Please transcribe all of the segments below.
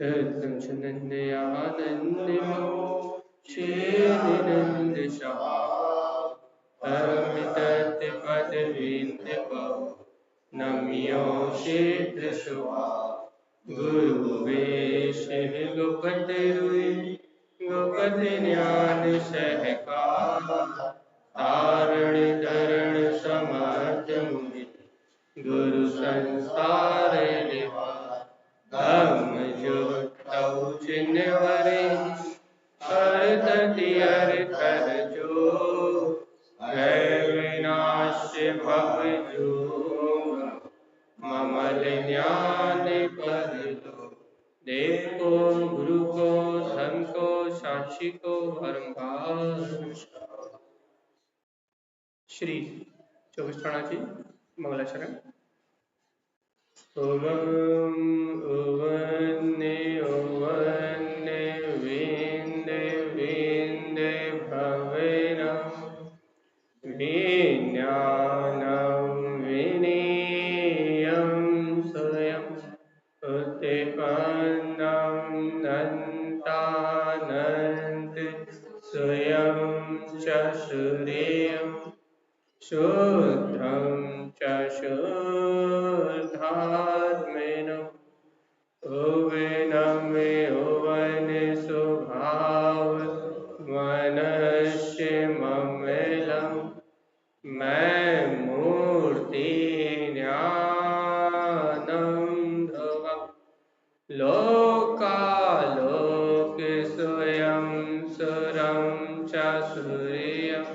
हृदं च नन्दयानन्दमो श्रीनिनन्द अमितत्पदवीन्द्रपो नम्यो शीघ्रशुभा गुरुवेश गोपतिरुई गोपति ज्ञान सहकार तारण तरण समर्थ मुनि गुरु संसार निवार धम्म जो तव चिन्हवरे हर कर जो है विनाश भव जो ममल ज्ञान पर लो देव को गुरु को धर्म को साक्षी को परम श्री 24 ठाणाची मंगलाचरण। ओवन्ने ओवन्ने विन्दे विन्दे भवेन विज्ञानं विनीयं स्वयं उत्पन्नं नन्तानन्त स्वयं च सूर्यं शुद्धं च शुद्धात्मेन ओवेनमे ओवन स्वभाव मनस्य ममेलं मैं मूर्ति ज्ञानं ध्रुवम् लोकालोक स्वयं सुरं च सूर्यं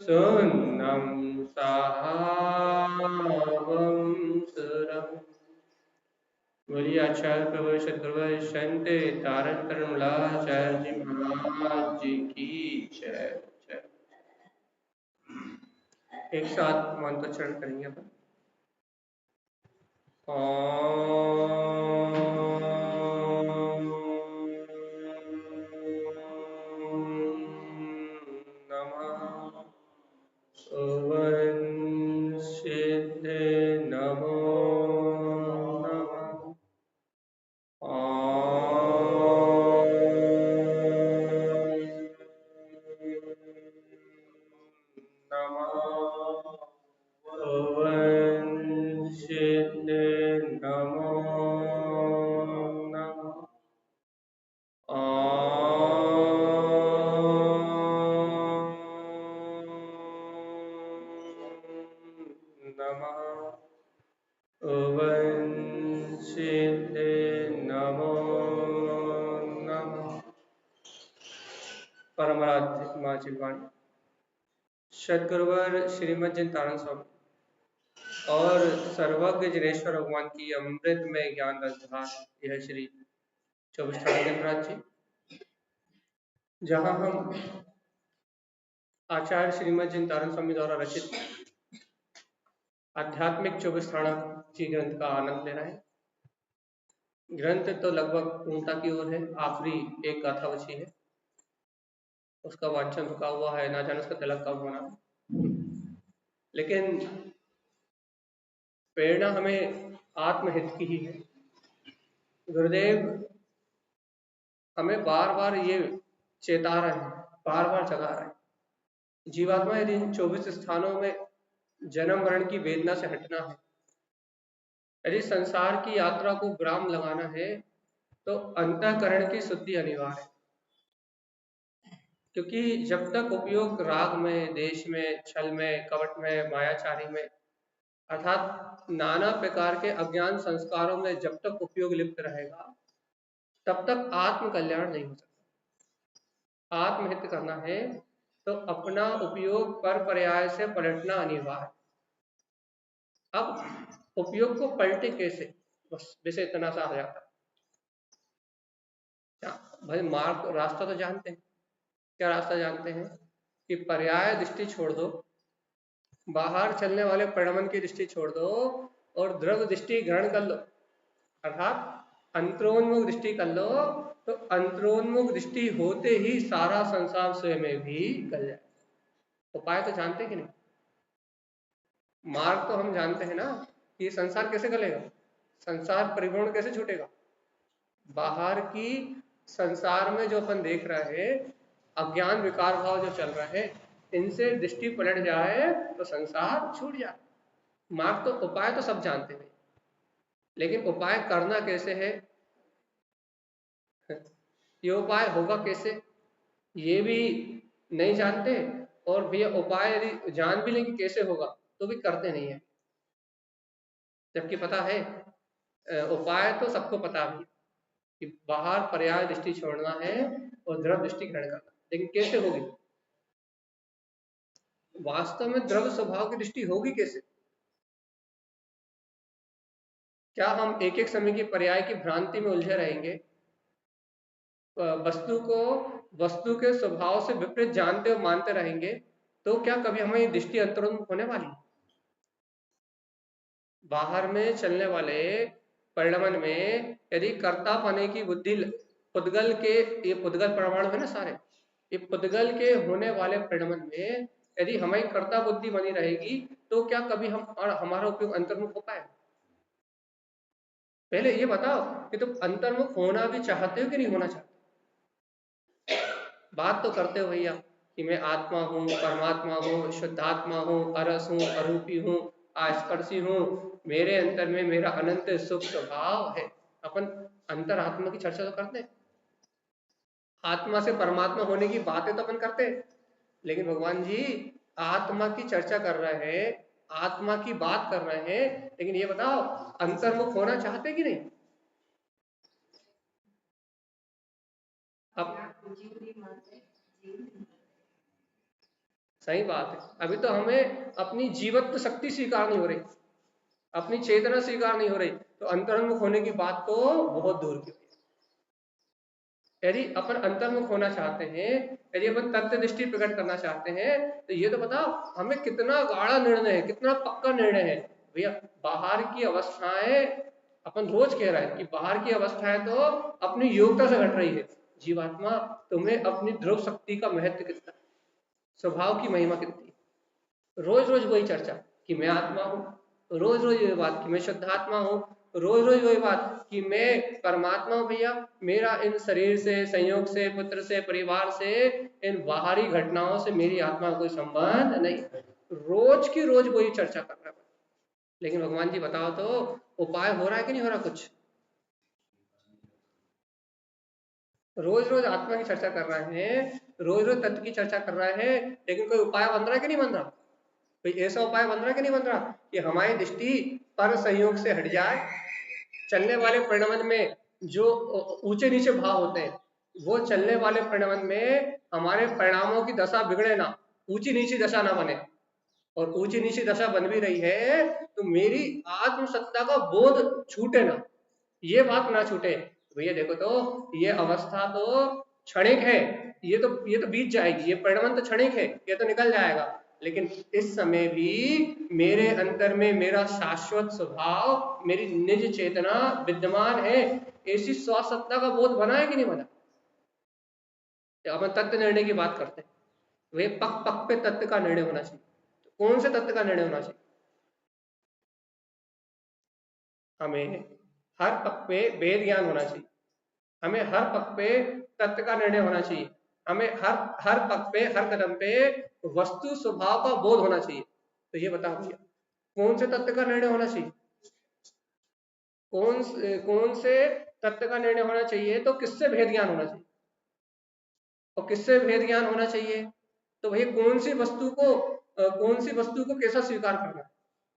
सुन्नं साहवं सुरम्। बोलिए आचार्य प्रभु सद्गुरु संत तारण तरमलाचार्य जी महाराज जी की जय। एक साथ मंत्रोच्चारण करेंगे अपन। सदगुरुवर श्रीमद जिनतारण स्वामी और सर्वज्ञ जिनेश्वर भगवान की अमृत में ज्ञान रसधार यह श्री 24 ठाणा जी, जहां हम आचार्य श्रीमद जिनतारण स्वामी द्वारा रचित आध्यात्मिक 24 ठाणा जी ग्रंथ का आनंद ले रहे हैं। ग्रंथ तो लगभग पूर्णता की ओर है, आखिरी एक गाथा बची है, उसका वांछन रुका हुआ है, ना जाने उसका तिलक कब होना। लेकिन प्रेरणा हमें आत्महित की ही है। गुरुदेव हमें बार बार ये चेता रहे हैं, बार बार जगा रहे हैं। जीवात्मा यदि इन 24 स्थानों में जन्म मरण की वेदना से हटना है, यदि संसार की यात्रा को विराम लगाना है, तो अंतःकरण की शुद्धि अनिवार्य है। क्योंकि जब तक उपयोग राग में, देश में, छल में, कपट में, मायाचारी में अर्थात नाना प्रकार के अज्ञान संस्कारों में जब तक उपयोग लिप्त रहेगा, तब तक आत्म कल्याण नहीं हो सकता। आत्महित करना है तो अपना उपयोग पर पर्याय से पलटना अनिवार्य। अब उपयोग को पलटे कैसे, बस वैसे इतना सा आ जाता है। भाई मार्ग रास्ता तो जानते हैं, क्या रास्ता जानते हैं कि पर्याय दृष्टि छोड़ दो, बाहर चलने वाले परिणमन की दृष्टि छोड़ दो और द्रव्य दृष्टि ग्रहण कर लो, अर्थात अंतरोन्मुख दृष्टि कर लो। तो अंतरोन्मुख दृष्टि होते ही सारा संसार स्वयं में भी गल जाए। उपाय तो जानते कि नहीं, मार्ग तो हम जानते हैं ना कि संसार कैसे गलेगा, संसार परिभ्रमण कैसे छूटेगा। बाहर की संसार में जो अपन देख रहे हैं, अज्ञान विकार भाव जो चल रहा है, इनसे दृष्टि पलट जाए तो संसार छूट जाए। मार्ग तो, उपाय तो सब जानते हैं, लेकिन उपाय करना कैसे है, ये उपाय होगा कैसे, ये भी नहीं जानते। और भैया उपाय यदि जान भी लेंगे कैसे होगा तो भी करते नहीं है। जबकि पता है, उपाय तो सबको पता भी कि बाहर पर्याय दृष्टि छोड़ना है और द्रव दृष्टि ग्रहण करना, लेकिन कैसे होगी, वास्तव में द्रव स्वभाव की दृष्टि होगी कैसे? क्या हम एक एक समय की पर्याय की भ्रांति में उलझे रहेंगे? वस्तु को वस्तु के स्वभाव से विपरीत जानते और मानते रहेंगे तो क्या कभी हमें ये दृष्टि अंतरोन्मुख होने वाली? बाहर में चलने वाले परिणमन में यदि कर्ता पने की बुद्धि, पुद्गल के, ये पुद्गल परमाणु है ना सारे, ये पुद्गल के होने वाले परिणमन में यदि हमारी कर्ता बुद्धि बनी रहेगी तो क्या कभी हम और हमारा उपयोग अंतर्मुख हो पाए? पहले ये बताओ कि तुम अंतर्मुख होना भी चाहते हो कि नहीं होना चाहते? बात तो करते हो भैया कि मैं आत्मा हूँ, परमात्मा हूँ, शुद्धात्मा हूँ, अरस हूँ, अरूपी हूँ, आस्पर्शी हूँ, मेरे अंतर में मेरा अनंत सुख स्वभाव है। अपन अंतरात्मा की चर्चा तो करते हैं, आत्मा से परमात्मा होने की बातें तो अपन करते हैं, लेकिन भगवान जी आत्मा की चर्चा कर रहे हैं, आत्मा की बात कर रहे हैं, लेकिन ये बताओ अंतर्मुख होना चाहते कि नहीं? अब सही बात है, अभी तो हमें अपनी जीवत्व शक्ति स्वीकार नहीं हो रही, अपनी चेतना स्वीकार नहीं हो रही, तो अंतर्मुख होने की बात तो बहुत दूर की। यदि अपन अंतर्मुख होना चाहते हैं, यदि अपन तत्व दृष्टि प्रकट करना चाहते हैं, तो ये तो बताओ हमें कितना गाढ़ा निर्णय है, कितना पक्का निर्णय है भैया। बाहर की अवस्थाएं, अपन रोज कह रहे हैं कि बाहर की अवस्थाएं तो अपनी योग्यता से घट रही है। जीवात्मा, तुम्हें अपनी ध्रुव शक्ति का महत्व कितना, स्वभाव की महिमा कितनी, रोज रोज वही चर्चा कि मैं आत्मा हूँ, रोज रोज वही बात कि मैं शुद्धात्मा हूँ, रोज रोज वही बात कि मैं परमात्मा हूँ भैया। मेरा इन शरीर से, संयोग से, पुत्र से, परिवार से, इन बाहरी घटनाओं से मेरी आत्मा का कोई संबंध नहीं। रोज की रोज वही चर्चा कर रहा है। लेकिन भगवान जी बताओ तो उपाय हो रहा है कि नहीं हो रहा कुछ? रोज रोज आत्मा की चर्चा कर रहे हैं, रोज रोज तत्व की चर्चा कर रहे हैं, लेकिन कोई उपाय बन रहा है कि नहीं बन रहा? कोई ऐसा उपाय बन रहा है कि नहीं बन रहा कि हमारी दृष्टि पर संयोग से हट जाए, चलने वाले परिणमन में जो ऊंचे नीचे भाव होते हैं, वो चलने वाले परिणमन में हमारे परिणामों की दशा बिगड़े ना, ऊंची नीची दशा ना बने। और ऊंची नीची दशा बन भी रही है तो मेरी आत्मसत्ता का बोध छूटे ना, ये बात ना छूटे। भैया देखो तो ये अवस्था तो क्षणिक है, ये तो बीत जाएगी, ये परिणमन तो क्षणिक है, ये तो निकल जाएगा, लेकिन इस समय भी मेरे अंतर में मेरा शाश्वत स्वभाव, मेरी निज चेतना विद्यमान है। ऐसी स्वसत्ता का बोध बना है कि नहीं बना? अपन तत्व निर्णय की बात करते हैं, वे पक पक पे तत्व का निर्णय होना चाहिए। तो कौन से तत्व का निर्णय होना चाहिए? हमें हर पक पे वेद ज्ञान होना चाहिए, हमें हर पक पे तत्व का निर्णय होना चाहिए, हमें हर हर पक पे, हर कदम पे वस्तु स्वभाव का बोध होना चाहिए। तो ये बताओ भैया कौन से तत्व का निर्णय होना चाहिए, कौन से तत्व का निर्णय होना चाहिए, तो किससे भेद ज्ञान होना चाहिए, और किससे भेद ज्ञान होना चाहिए, तो भैया कौन सी वस्तु को कैसा स्वीकार करना है,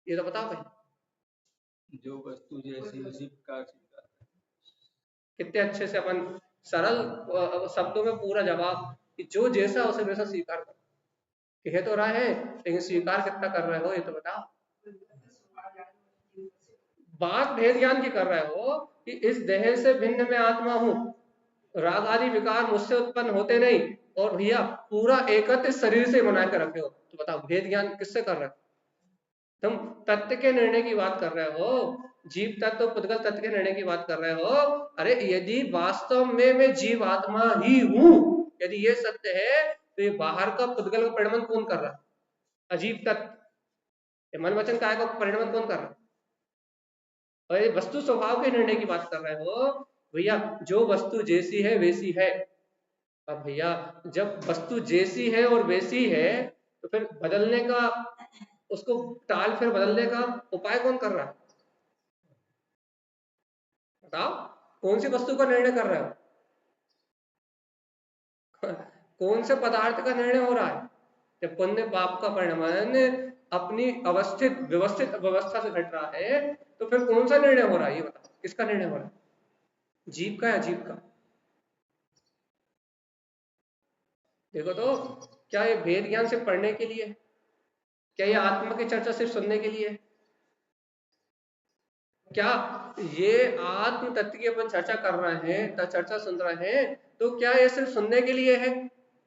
ये तो बताओ भाई। जो वस्तु जैसी उसी प्रकार स्वीकार। कितने अच्छे से अपन सरल शब्दों में पूरा जवाब कि जो जैसा उसे वैसा स्वीकार कर, कह तो रहा है लेकिन स्वीकार कितना कर रहे हो ये तो बताओ। बात भेद ज्ञान की कर रहे हो कि इस देह से भिन्न में आत्मा हूं, राग आदि विकार मुझसे उत्पन्न होते नहीं, और भैया पूरा एकत्र शरीर से बना के रखे हो, तो बताओ भेद ज्ञान किससे कर रहे हो? तुम तत्व के निर्णय की बात कर रहे हो, जीव तत्व पुद्गल तत्व के निर्णय की बात कर रहे हो। अरे यदि वास्तव में मैं जीव आत्मा ही हूं, यदि ये सत्य है, तो ये बाहर का पुद्गल का परिणमन कौन कर रहा है? अजीब तत्व, ये मन वचन काय का परिणमन कौन कर रहा है? और ये वस्तु स्वभाव के निर्णय की बात कर रहे हो, भैया जो वस्तु जैसी है वैसी है। अब भैया जब वस्तु जैसी है और वैसी है तो फिर बदलने का, उसको टाल फिर बदलने का उपाय कौन कर रहा है? बताओ, कौन सी वस्तु का निर्णय कर रहे हो? कौन से पदार्थ का निर्णय हो रहा है? जब पुण्य पाप का परिणाम अपनी अवस्थित व्यवस्थित अवस्था से घट रहा है तो फिर कौन सा निर्णय हो रहा है? ये बताओ, किसका निर्णय हो रहा है? जीव का या जीव का? देखो तो, क्या ये भेद ज्ञान सिर्फ पढ़ने के लिए? क्या ये आत्मा की चर्चा सिर्फ सुनने के लिए? क्या ये आत्म तत्व की अपन चर्चा कर रहे हैं, चर्चा सुन रहे हैं, तो क्या ये सिर्फ सुनने के लिए है?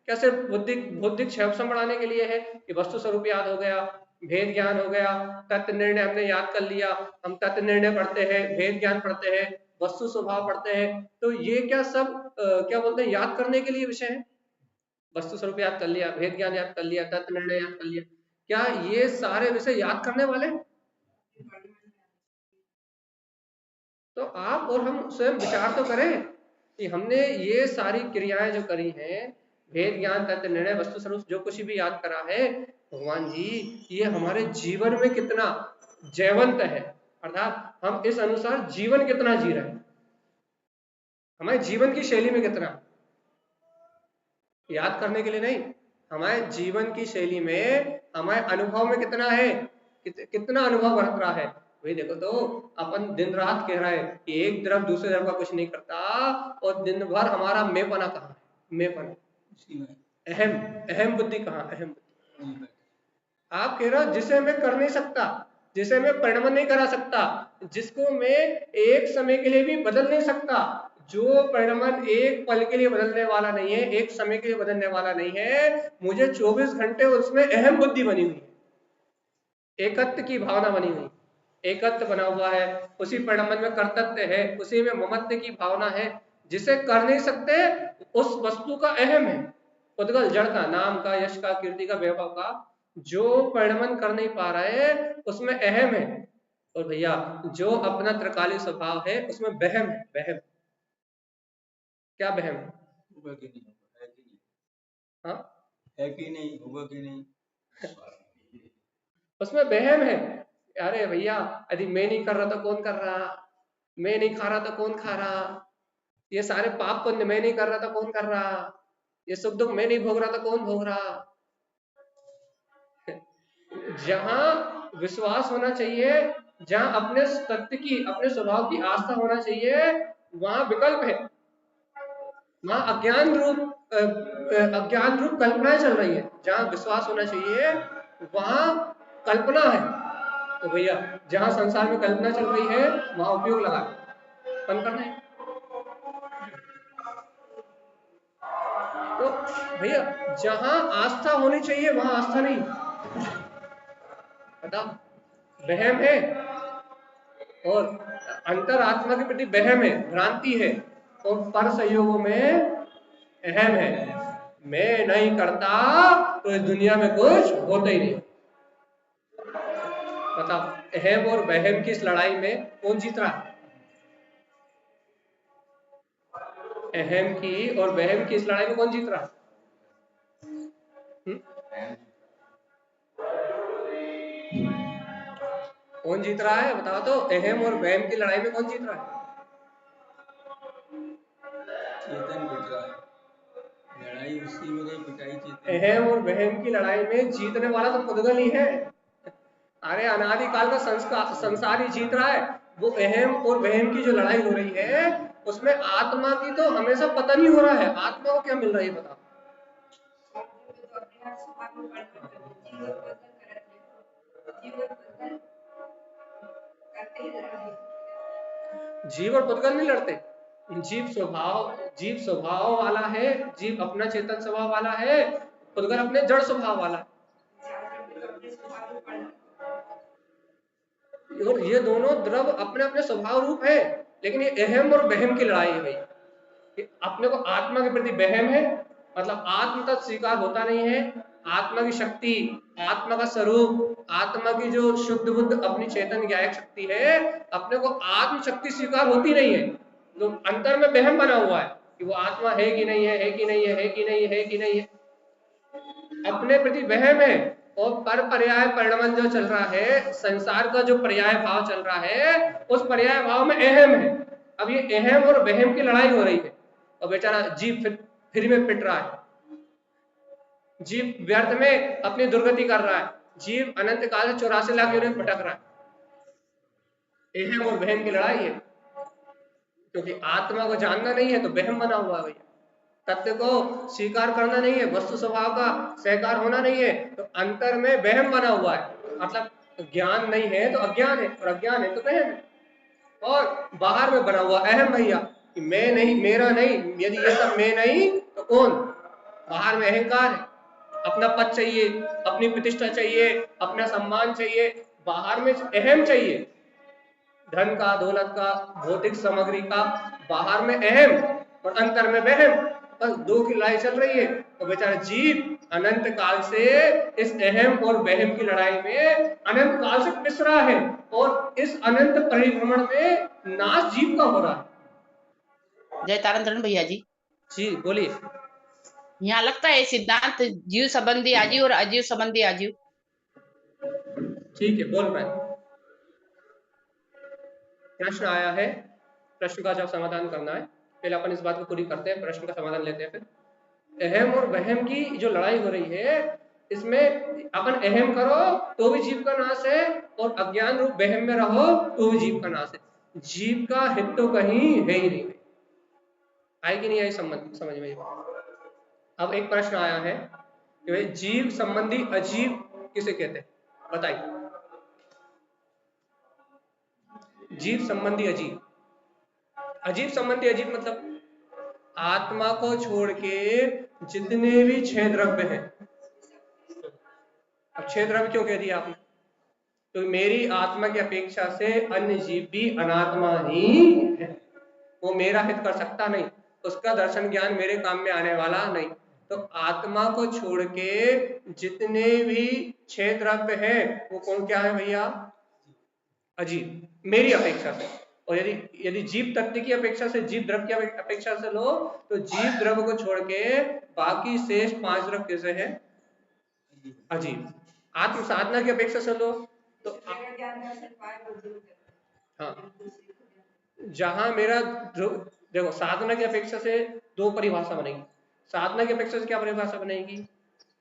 क्या सिर्फ बुद्धिक बौद्धिक क्षमता बढ़ाने के लिए है कि वस्तु स्वरूप याद हो गया, भेद ज्ञान हो गया, तत्व निर्णय हमने याद कर लिया, हम तत्व निर्णय पढ़ते हैं, भेद ज्ञान पढ़ते हैं, वस्तु स्वभाव पढ़ते हैं, तो ये क्या सब क्या बोलते हैं, याद करने के लिए विषय है? वस्तु स्वरूप याद कर लिया, भेद ज्ञान याद कर लिया, तत्व निर्णय याद कर लिया, क्या ये सारे विषय याद करने वाले? तो आप और हम स्वयं विचार तो करें कि हमने ये सारी क्रियाएं जो करी हैं, भेद ज्ञान तत्व निर्णय वस्तु स्वरूप जो कुछ भी याद करा है, भगवान जी ये हमारे जीवन में कितना जयवंत है, अर्थात हम इस अनुसार जीवन कितना जी रहे हैं, हमारे जीवन की शैली में कितना, याद करने के लिए नहीं, हमारे जीवन की शैली में, हमारे अनुभव में कितना है, कितना अनुभव बरत रहा है। वही देखो तो, अपन दिन रात कह रहा है कि एक द्रव दूसरे द्रव का कुछ नहीं करता, और दिन भर हमारा मेपना कहाँ है? मेपना, अहम अहम बुद्धि कहाँ? अहम बुद्धि। आप कह रहे हो जिसे मैं कर नहीं सकता, जिसे मैं परिणमन नहीं करा सकता, जिसको मैं एक समय के लिए भी बदल नहीं सकता, जो परिणमन एक पल के लिए बदलने वाला नहीं है, एक समय के लिए बदलने वाला नहीं है, मुझे 24 घंटे उसमें अहम बुद्धि बनी हुई है, एकत्व की भावना बनी हुई, एकत्व बना हुआ है, उसी परिणमन में कर्तव्य है, उसी में ममत्व की भावना है, जिसे कर नहीं सकते उस वस्तु का अहम है, उद्गल जड़ का, नाम का, यश का, कीर्ति का, वैभव का, जो परिणमन कर नहीं पा रहे उसमें अहम है। और भैया जो अपना त्रिकाली स्वभाव है उसमें बहम है, बहम। क्या बहम? होगा कि नहीं होगा, है कि नहीं, हाँ है कि नहीं, होगा कि नहीं, उसमें बहम है। अरे भैया यदि मैं नहीं कर रहा तो कौन कर रहा, मैं नहीं खा रहा तो कौन खा रहा, ये सारे पाप पुण्य मैं नहीं कर रहा तो कौन कर रहा, ये सुख दुख मैं नहीं भोग रहा तो कौन भोग रहा। जहां विश्वास होना चाहिए, जहां अपने सत्य की, अपने स्वभाव की आस्था होना चाहिए, वहां विकल्प है, वहां अज्ञान रूप कल्पनाएं चल रही है। जहां विश्वास होना चाहिए वहां कल्पना है। तो भैया जहां संसार में कल्पना चल रही है वहां उपयोग लगा, बंद करना है। तो भैया जहां आस्था होनी चाहिए वहां आस्था नहीं, बताओ, वहम है, और अंतरात्मा के प्रति वहम है, भ्रांति है, और पर संयोगों में अहम है। मैं नहीं करता तो इस दुनिया में कुछ होता ही नहीं। बताओ, अहम और वहम की इस लड़ाई में कौन जीत रहा है? अहम की और वहम की इस लड़ाई में कौन जीत रहा है? कौन जीत रहा है बताओ तो, अहम और वहम की लड़ाई में कौन जीत रहा है? चेतन पिट रहा है, लड़ाई उसी में नहीं, पिटाई चेतन। अहम और वहम की लड़ाई में जीतने वाला तो पुद्गल ही है। अरे अनादिकाल का संसार ही जीत रहा है। वो अहम और वहम की जो लड़ाई हो रही है उसमें आत्मा की तो हमेशा पतन ही हो रहा है। आत्मा को क्या मिल रहा है बताओ? जीव और पुद्गल नहीं लड़ते, जीव स्वभाव वाला है, जीव अपना चेतन स्वभाव वाला है, पुद्गल अपने जड़ स्वभाव वाला है। और ये दोनों द्रव अपने अपने स्वभाव रूप है, लेकिन ये अहम और वहम की लड़ाई है भाई। अपने को आत्मा के प्रति वहम है, मतलब आत्म तक स्वीकार होता नहीं है, आत्मा की शक्ति, आत्मा का स्वरूप, आत्मा की जो शुद्ध बुद्ध अपनी चेतन ज्ञायक शक्ति है, अपने को आत्म शक्ति स्वीकार होती नहीं है। तो अंतर में वहम बना हुआ है कि वो आत्मा है कि नहीं है कि नहीं है कि नहीं है कि नहीं है, अपने प्रति वहम है। और पर पर्याय परिणमन जो चल रहा है, संसार का जो पर्याय भाव चल रहा है, उस पर्याय भाव में अहम है। अब ये अहम और वहम की लड़ाई हो रही है और बेचारा जीव फिर में पिट रहा है, जीव व्यर्थ में अपनी दुर्गति कर रहा है, जीव अनंत काल से 84 लाख योनि में भटक रहा है। अहम और वहम की लड़ाई है, क्योंकि आत्मा को जानना नहीं है तो वहम बना हुआ है भैया, तत्व को स्वीकार करना नहीं है, वस्तु स्वभाव का सहकार होना नहीं है, तो अंतर में वहम बना हुआ है। मतलब ज्ञान नहीं है तो अज्ञान है, और अज्ञान है तो वहम है। और बाहर में बना हुआ अहम भैया कि मैं नहीं, मेरा नहीं, यदि ये सब मैं नहीं तो कौन। बाहर में अहंकार है, अपना पद चाहिए, अपनी प्रतिष्ठा चाहिए, अपना सम्मान चाहिए, बाहर में अहम चाहिए, धन का, दौलत का, भौतिक सामग्री का, बाहर में अहम और अंतर में वहम, बस दो की लड़ाई चल रही है। और बेचारा जीव अनंत काल से इस अहम और वहम की लड़ाई में अनंत काल से पिस रहा है, और इस अनंत परिभ्रमण में नाश जीव का हो रहा है। जय तारण भैया जी। जी बोलिए। यहाँ लगता है सिद्धांत जीव संबंधी आजीव और अजीव संबंधी आजीव। ठीक है, बोल रहे हैं। प्रश्न आया है, प्रश्न का जब समाधान करना है, पहले अपन इस बात को पूरी करते हैं, प्रश्न का समाधान लेते हैं। फिर अहम और वहम की जो लड़ाई हो रही है, इसमें अपन अहम करो तो भी जीव का नाश है, और अज्ञान रूप वहम में रहो तो भी जीव का नाश है। जीव का हित तो कहीं है ही नहीं। आई कि नहीं आई समझ में? अब एक प्रश्न आया है कि भाई जीव संबंधी अजीव किसे कहते हैं, बताइए। जीव संबंधी अजीव, अजीव संबंधी अजीव मतलब आत्मा को छोड़ के जितने भी छह द्रव्य हैं। अब छह द्रव्य क्यों कह दिया आपने? तो मेरी आत्मा की अपेक्षा से अन्य जीव भी अनात्मा ही है, वो मेरा हित कर सकता नहीं, उसका दर्शन ज्ञान मेरे काम में आने वाला नहीं। तो आत्मा को छोड़ के जितने भी छह द्रव्य हैं वो कौन क्या है भैया? अजीव, मेरी अपेक्षा से। और यदि जीव तत्व की अपेक्षा से, जीव द्रव्य की अपेक्षा से लो, तो जीव द्रव्य को छोड़ के बाकी शेष पांच द्रव्य कैसे हैं? अजीव। आत्म साधना की अपेक्षा से लो तो हाँ, जहां मेरा देखो, साधना की अपेक्षा से दो परिभाषा बनेगी। साधना की अपेक्षा से क्या परिभाषा बनेगी?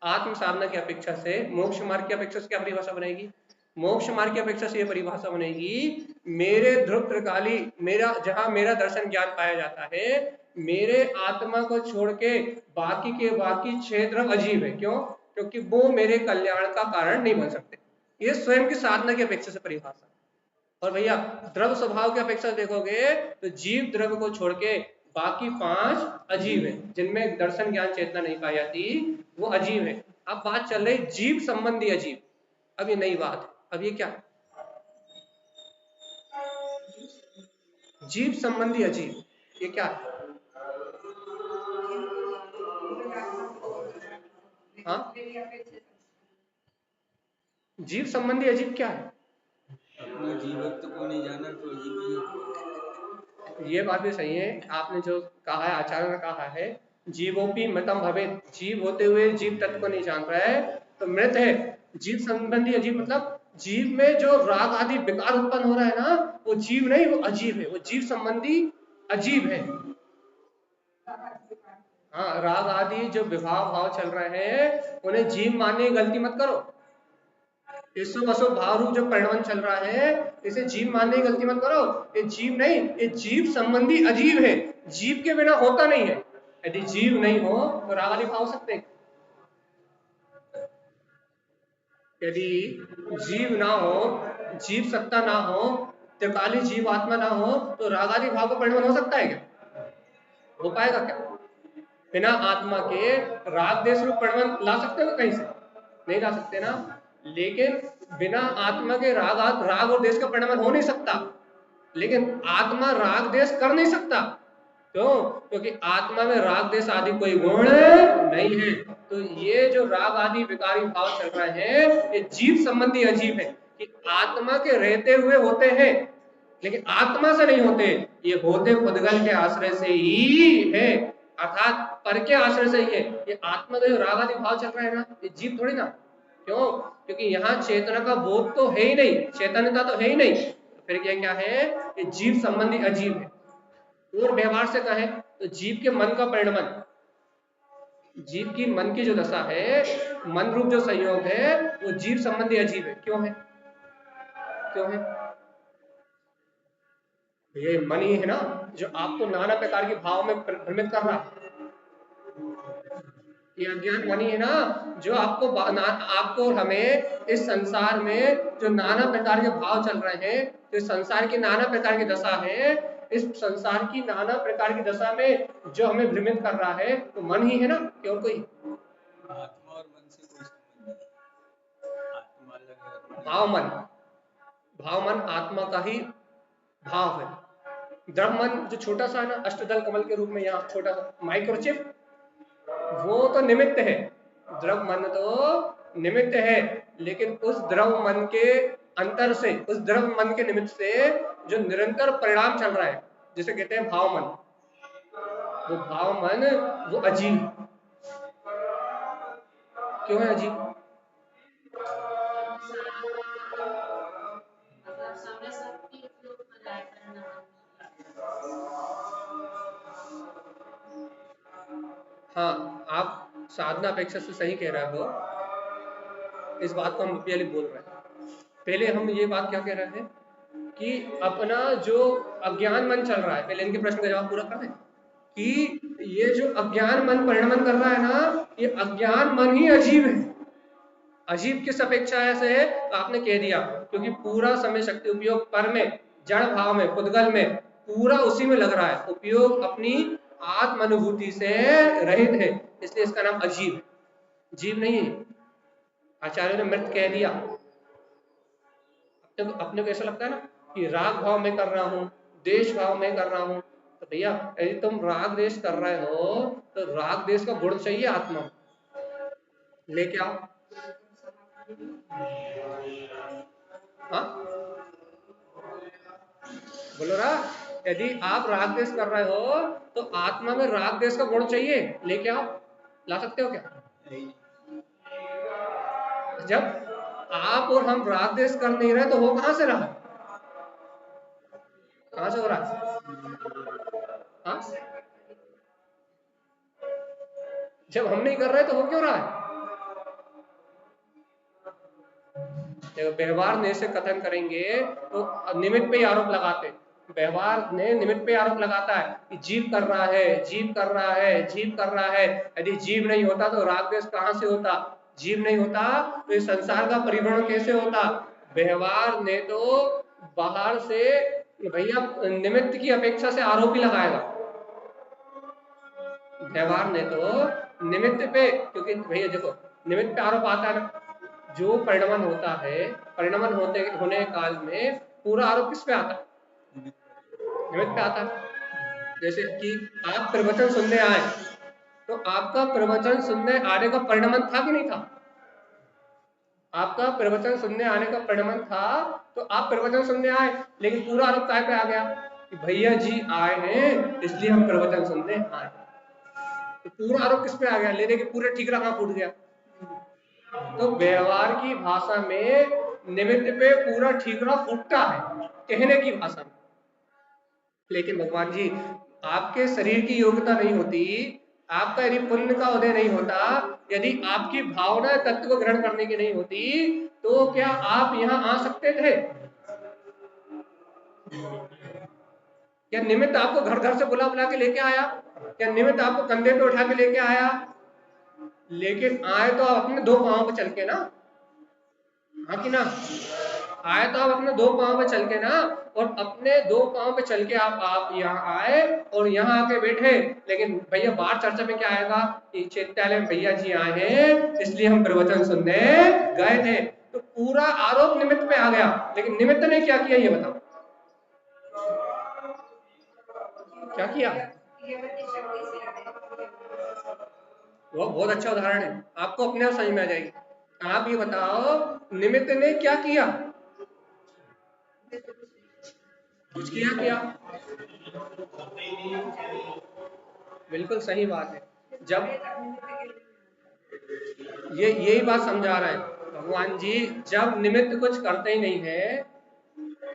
आत्म साधना की अपेक्षा से, मोक्ष मार्ग की अपेक्षा से क्या परिभाषा बनेगी? मोक्ष मार्ग की अपेक्षा से यह परिभाषा बनेगी, मेरे ध्रुव त्रिकाली, मेरा जहां मेरा दर्शन ज्ञान पाया जाता है, मेरे आत्मा को छोड़ के बाकी के बाकी छह द्रव्य अजीब है। क्यों? क्योंकि वो मेरे कल्याण का कारण नहीं बन सकते। ये स्वयं की साधना की अपेक्षा से परिभाषा। और भैया द्रव्य स्वभाव की अपेक्षा देखोगे तो जीव द्रव्य को छोड़ के बाकी पांच अजीब है, जिनमें दर्शन ज्ञान चेतना नहीं पाई जाती, वो अजीब है। अब बात चल रही जीव संबंधी अजीब। अब ये नई बात है। अब ये क्या? जीव संबंधी अजीब, ये क्या है? हाँ, जीव संबंधी अजीब क्या है? अपना जीवत्व को नहीं जाना तो अजीब। ये बात भी सही है, आपने जो कहा है, आचार्य ने कहा है, जीवोपी मतम भवेत्, जीव होते हुए जीव तत्व को नहीं जान रहा है तो मृत है। जीव संबंधी अजीब मतलब जीव में जो राग आदि विकार उत्पन्न हो रहा है ना, वो जीव नहीं, वो अजीब है, वो जीव संबंधी अजीब है। हाँ, राग आदि जो विभाव भाव चल रहे हैं उन्हें जीव मानने की गलती मत करो। शुभ अशुभ भाव रूप जो परिणमन चल रहा है, इसे जीव मानने की गलती मत करो। ये जीव नहीं, ये जीव संबंधी अजीव है, जीव के बिना होता नहीं है। यदि जीव नहीं हो तो राग आदि भाव सकते। यदि जीव ना हो, जीव सत्ता ना हो, त्रिकाली जीव आत्मा ना हो, तो राग आदि भाव का परिणमन हो सकता है क्या? हो पाएगा क्या? बिना आत्मा के राग देश रूप परिणमन ला सकते हो कहीं से? नहीं ला सकते ना। लेकिन बिना आत्मा के राग और देश का परिणमन हो नहीं सकता, लेकिन आत्मा राग देश कर नहीं सकता। क्यों? क्योंकि आत्मा में राग देश आदि कोई गुण नहीं है। तो ये जो राग आदि विकारी भाव चल रहे हैं, ये जीव संबंधी अजीब है कि आत्मा के रहते हुए होते हैं, लेकिन आत्मा से नहीं होते, ये होते पुद्गल के आश्रय से ही है, अर्थात पर के आश्रय से ही है। ये आत्मा का जो राग आदि भाव चल रहा है ना, ये जीव थोड़ी ना। क्यों? क्योंकि यहाँ चेतना का बोध तो है ही नहीं, चैतन्यता तो है ही नहीं, तो फिर ये क्या है? ये जीव संबंधी अजीब है। और व्यवहार से कहें तो जीव के मन का परिणमन, जीव की मन की जो दशा है, मन रूप जो संयोग है, वो जीव संबंधी अजीब है। क्यों है? क्यों है? ये मन ही है ना जो आपको नाना प्रकार के भाव में भ्रमित कर रहा है। ये अज्ञान मन ही है ना जो आपको और हमें इस संसार में जो नाना प्रकार के भाव चल रहे हैं, जो संसार की नाना प्रकार की दशा है, इस संसार की नाना प्रकार की दशा में जो हमें भ्रमित कर रहा है, तो मन ही है ना, क्यों? कोई आत्मा और मन से कोई संबंध नहीं। आत्मा अलग है और मन भाव मन, भाव मन आत्मा का ही भाव है। द्रव मन जो छोटा सा है ना, अष्टदल कमल के रूप में यहाँ छोटा सा माइक्रोचिप, वो तो निमित्त है। द्रव मन तो निमित्त है, लेकिन उस द्रव मन के अंतर से, उस द्रव मन के निमित्त से जो निरंतर परिणाम चल रहा है, जिसे कहते हैं भाव मन, वो भाव मन वो अजीब। क्यों है अजीब? हाँ, आप साधना अपेक्षा से सही कह रहे हो, इस बात को हम पहले बोल रहे हैं। पहले हम ये बात क्या कह रहे हैं कि अपना जो अज्ञान मन चल रहा है, पहले इनके प्रश्न का जवाब पूरा कर दें कि ये जो अज्ञान मन परिणमन कर रहा है ना, ये अज्ञान मन ही अजीब है। अजीब किस अपेक्षा से है? तो आपने कह दिया, क्योंकि पूरा समय शक्ति उपयोग पर में, जड़ भाव में, पुद्गल में, पूरा उसी में लग रहा है। उपयोग अपनी आत्म अनुभूति से रहित है, इसलिए इसका नाम अजीब है, जीव नहीं है। आचार्य ने मृत कह दिया। अपने को ऐसा लगता है ना कि राग भाव में कर रहा हूँ, देश भाव में कर रहा हूँ, तो भैया यदि तुम राग देश कर रहे हो तो राग देश का गुण चाहिए आत्मा में, लेके आओ। हाँ बोलो रहा, यदि आप राग देश कर रहे हो तो आत्मा में राग देश का गुण चाहिए, लेके आओ। ला सकते हो क्या? नहीं। जब आप और हम राग देश कर नहीं रहे तो हो कहां से रहा? कहां से हो रहा है? हाँ? जब हम नहीं कर रहे तो हो क्यों रहा है? देखो, व्यवहार ने से कथन करेंगे तो निमित्त पे ही आरोप लगाते, व्यवहार ने निमित्त पे आरोप लगाता है कि जीव कर रहा है, जीव कर रहा है, जीव कर रहा है। यदि जीव नहीं होता तो राग द्वेष कहां से होता? जीव नहीं होता तो इस संसार का परिभ्रमण कैसे होता? व्यवहार ने तो बाहर से भैया निमित्त की अपेक्षा से आरोप ही लगाएगा। व्यवहार ने तो निमित्त पे, क्योंकि भैया देखो निमित्त पे आरोप आता है ना, जो परिणमन होता है, परिणमन होने काल में पूरा आरोप किस पे आता है? निमित्त पे आता है। जैसे कि आप प्रवचन सुनने आए तो आपका प्रवचन सुनने आने का परिणमन था कि नहीं था? आपका प्रवचन सुनने आने का परिणमन था तो आप प्रवचन सुनने आए, लेकिन पूरा आरोप काय पे आ गया कि भैया जी आए हैं इसलिए हम प्रवचन सुनने आए। तो पूरा आरोप किस पे आ गया? लेने के पूरे ठीकरा कहां फूट गया? तो व्यवहार की भाषा में निमित्त पे पूरा ठीकरा फूटता है कहने की भाषा में, लेकिन भगवान जी आपके शरीर की योग्यता नहीं होती, आपका यदि पुण्य का उदय नहीं होता, यदि आपकी भावना तत्व को ग्रहण करने की नहीं होती, तो क्या आप यहाँ आ सकते थे? क्या निमित्त आपको घर घर से बुला बुला के लेके आया? क्या निमित्त आपको कंधे पे उठा के लेके आया? लेकिन आए तो आप अपने दो पांव पे चल के ना, हाँ कि ना? आए तो आप अपने दो पांव पे चल के ना, और अपने दो पांव पे चल के आप यहाँ आए और यहाँ आके बैठे। लेकिन भैया बाहर चर्चा में क्या आएगा कि चैत्यालय में भैया जी आए हैं इसलिए हम प्रवचन सुनने गए थे। तो पूरा आरोप निमित्त पे आ गया, लेकिन निमित्त ने क्या किया ये बताओ? क्या किया? वो बहुत अच्छा उदाहरण है, आपको अपने आप समझ में आ जाएगी। आप ये बताओ निमित्त ने क्या किया? कुछ किया क्या? बिल्कुल सही बात है। जब यही बात समझा रहे हैं भगवान जी, जब निमित्त कुछ करते ही नहीं है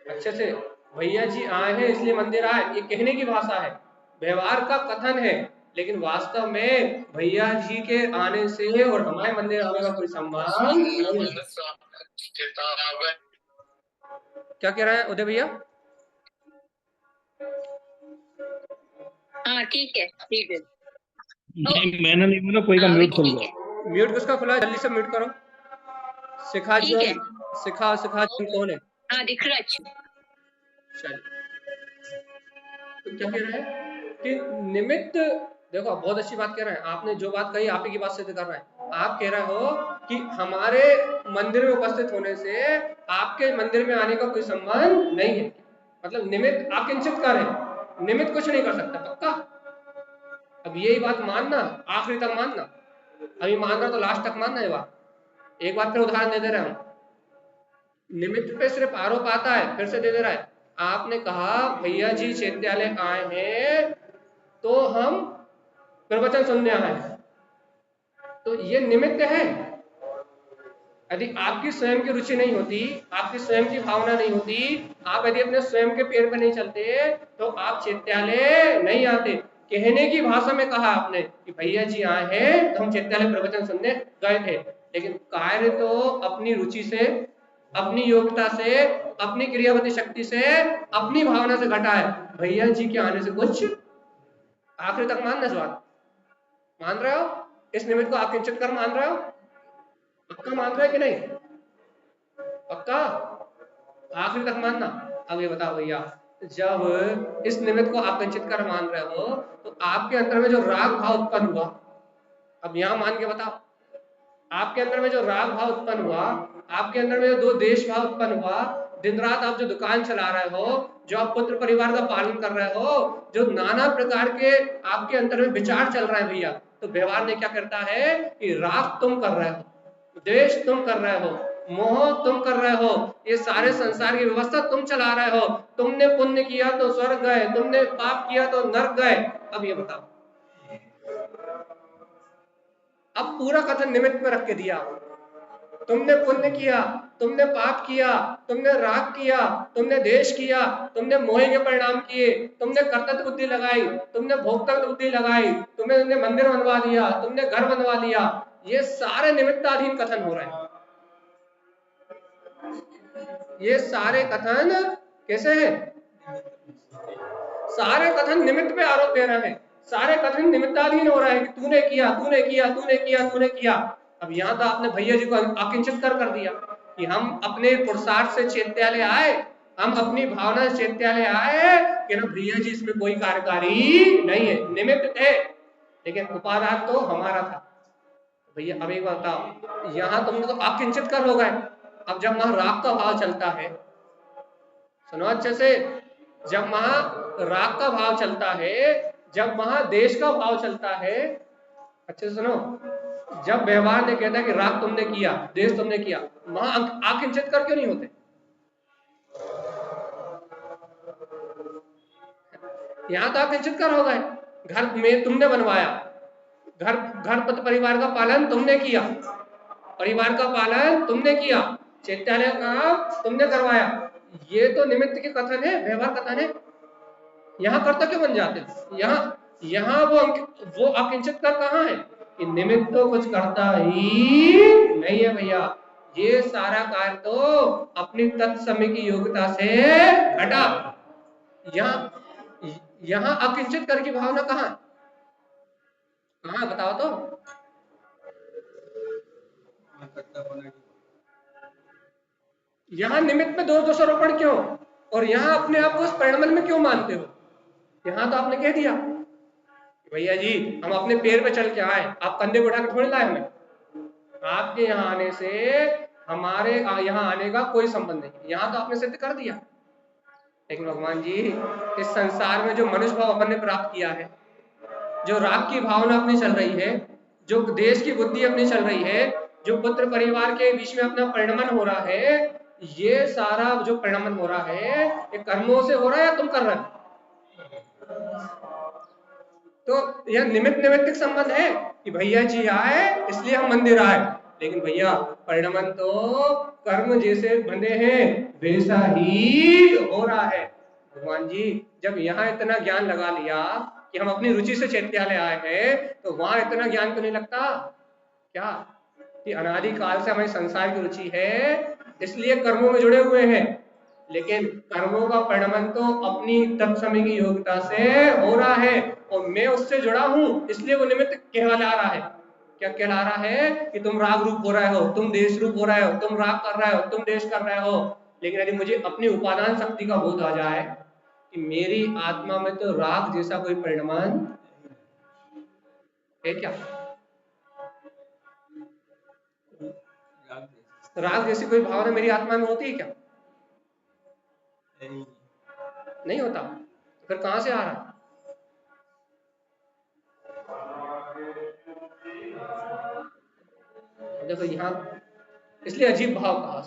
अच्छे से, भैया जी आए हैं इसलिए मंदिर आए, ये कहने की भाषा है, व्यवहार का कथन है, लेकिन वास्तव में भैया जी के आने से और हमारे मंदिर आने का कोई संबंध नहीं है। क्या कह रहे हैं उदय भैया? हाँ ठीक है ठीक है। नहीं मैंने नहीं बोला, कोई का म्यूट खुल गया। म्यूट किसका खुला है? जल्दी से म्यूट करो। शिखा जी, शिखा जी कौन है? हाँ दिख रहा है। चलिए, तो क्या कह रहे हैं कि निमित्त, देखो बहुत अच्छी बात कह रहे हैं आपने, जो बात कही आप ही की बात सिद्ध कर रहे हैं। आप कह रहे हो कि हमारे मंदिर में उपस्थित होने से आपके मंदिर में आने का कोई संबंध नहीं है, मतलब निमित्त आप किंचित कर रहे, निमित्त कुछ नहीं कर सकता, पक्का? अब यही बात मानना, आखिरी तक मानना, अभी मान रहा तो लास्ट तक मानना ये बात। एक बात फिर उदाहरण दे दे रहे हम, निमित्त पे सिर्फ आरोप आता है, फिर से दे दे रहा है। आपने कहा भैया जी चैत्यालय आए हैं तो हम प्रवचन सुनने आए हैं, तो ये निमित्त है। यदि आपकी स्वयं की रुचि नहीं होती, आपकी स्वयं की भावना नहीं होती, आप यदि अपने स्वयं के पैर पर नहीं चलते, तो आप चैत्यालय नहीं आते। कहने की भाषा में कहा आपने कि भैया जी आए हैं तो हम चैत्यालय प्रवचन सुनने गए थे, लेकिन कार्य तो अपनी रुचि से, अपनी योग्यता से, अपनी क्रियावती शक्ति से, अपनी भावना से घटा है। भैया जी के आने से कुछ, आखिरी तक मानना इस बात, मान रहे हो? इस निमित्त को आप किंचित कर मान रहे हो? पक्का मान रहे हो कि नहीं? पक्का? आखिरी तक मानना। अब ये बताओ भैया, जब इस निमित्त को आप किंचित कर मान रहे हो तो आपके अंदर में जो राग भाव उत्पन्न हुआ, अब यहां मान के बताओ, आपके अंदर में जो राग भाव उत्पन्न हुआ, आपके अंदर में जो दो देश भाव उत्पन्न हुआ, दिन रात आप जो दुकान चला रहे हो, जो आप पुत्र परिवार का पालन कर रहे हो, जो नाना प्रकार के आपके अंदर में विचार चल रहे हैं भैया, तो व्यवहार ने क्या करता है कि राग तुम कर रहे हो, द्वेष तुम कर रहे हो, मोह तुम कर रहे हो, ये सारे संसार की व्यवस्था तुम चला रहे हो। तुमने पुण्य किया तो स्वर्ग गए, तुमने पाप किया तो नरक गए। अब ये बताओ, अब पूरा कथन निमित्त पे रख के दिया, तुमने पुण्य किया, तुमने पाप किया, तुमने राग किया, तुमने देश किया, तुमने मोह के परिणाम किए, तुमने कर्तव्य बुद्धि लगाई, तुमने भोक्तव्य बुद्धि लगाई, तुमने मंदिर बनवा दिया, तुमने घर बनवा लिया, ये सारे निमित्ताधीन कथन हो रहे हैं। ये सारे कथन कैसे हैं? सारे कथन निमित्त पे आरोप दे रहे हैं, सारे कथन निमित्ताधीन हो रहा है कि तूने किया, तूने किया, तूने किया, तूने किया। अब यहाँ तो आपने भैया जी को आकिंचित कर दिया कि हम अपने पुरुषार्थ से चैत्यालय आए, हम अपनी भावना से चैत्यालय आए, कि ना भैया जी इसमें कोई कार्यकारी नहीं है, निमित्त थे, लेकिन उपादान तो हमारा था। भैया अब एक बात बताओ, यहाँ तुमने तो आकिंचित कर हो गए। अब जब वहां राग का भाव चलता है, सुनो अच्छे से, जब वहां राग का भाव चलता है, जब वहां देश का भाव चलता है, अच्छे से सुनो, जब व्यवहार ने कहता है कि राग तुमने किया, देश तुमने किया, वहां आकिंचित कर क्यों नहीं होते? यहां तो आकिंचित कर हो गए, घर में तुमने बनवाया, घर परिवार का पालन तुमने किया, परिवार का पालन तुमने किया, चैत्यालय का तुमने करवाया, ये तो निमित्त के कथन है, व्यवहार कथन है। यहाँ कर्ता क्यों बन जाते हैं? यहाँ वो अकिंचित कर कहाँ है कि निमित्त तो कुछ करता ही नहीं है भैया, ये सारा कार्य तो अपनी तत्समय की योग्यता से घटा। यहाँ अकिंचित कर की भावना कहाँ बताओ तो? यहाँ निमित्त में दोषारोपण क्यों, और यहाँ अपने आप को उस परिणमन में क्यों मानते हो? यहाँ तो आपने कह दिया भैया जी हम अपने पैर पे चल के आए, आप कंधे को उठा के थोड़ी लाए हमें, आपके यहाँ आने से हमारे यहाँ आने का कोई संबंध नहीं, यहाँ तो आपने सिद्ध कर दिया। लेकिन भगवान जी, इस संसार में जो मनुष्य भाव अपन ने प्राप्त किया है, जो राग की भावना अपनी चल रही है, जो देश की बुद्धि अपनी चल रही है, जो पुत्र परिवार के बीच में अपना परिणमन हो रहा है, ये सारा जो परिणमन हो रहा है ये कर्मों से हो रहा है या तुम कर रहे हो? तो यह निमित्त निमित्तिक संबंध है कि भैया जी आए इसलिए हम मंदिर आए, लेकिन भैया परिणमन तो कर्म जैसे बंधे हैं वैसा ही हो रहा है। भगवान जी जब यहाँ इतना ज्ञान लगा लिया कि हम अपनी रुचि से चैत्यालय आए हैं, तो वहां इतना ज्ञान तो नहीं लगता क्या कि अनादि काल से हमारी संसार की रुचि है इसलिए कर्मों में जुड़े हुए हैं, लेकिन कर्मों का परिणमन तो अपनी तत्समय की योग्यता से हो रहा है और मैं उससे जुड़ा हूं इसलिए वो निमित्त कहला रहा है। क्या कहला रहा है कि तुम राग रूप हो रहे हो, तुम देश रूप हो रहे हो, तुम राग कर रहे हो, तुम देश कर रहे हो। लेकिन यदि मुझे अपनी उपादान शक्ति का बोध आ जाए कि मेरी आत्मा में तो राग जैसा कोई परिणमन है क्या, राग जैसी कोई भावना मेरी आत्मा में होती है क्या? नहीं होता। तो फिर कहां से आ रहा है? देखो यहाँ इसलिए अजीब भाव कहा,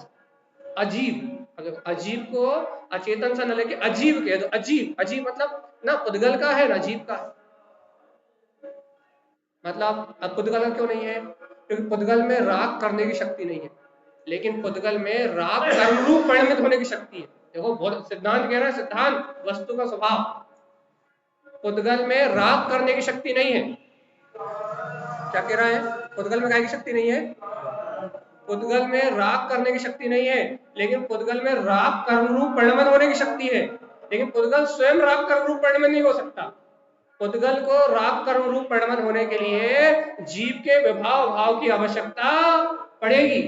अजीब, अगर अजीब को अचेतन सा न लेके अजीब कह दो, अजीब, अजीब मतलब ना पुद्गल का है ना अजीब का है। मतलब अब पुद्गल क्यों नहीं है? क्योंकि पुद्गल में राग करने की शक्ति नहीं है, लेकिन पुद्गल में राग कर्म रूप परिणमित होने की शक्ति है। देखो बहुत सिद्धांत कह रहा है, सिद्धांत वस्तु का स्वभाव, पुद्गल में राग करने की शक्ति नहीं है। क्या कह रहा है? पुद्गल में काय की शक्ति नहीं है? पुद्गल में राग करने की शक्ति नहीं है, लेकिन पुद्गल में राग कर्म रूप परिणमन होने की शक्ति है। लेकिन पुद्गल स्वयं राग कर्म रूप परिणमन नहीं हो सकता। पुद्गल को राग कर्म रूप परिणमन होने के लिए जीव के विभाव भाव की आवश्यकता पड़ेगी।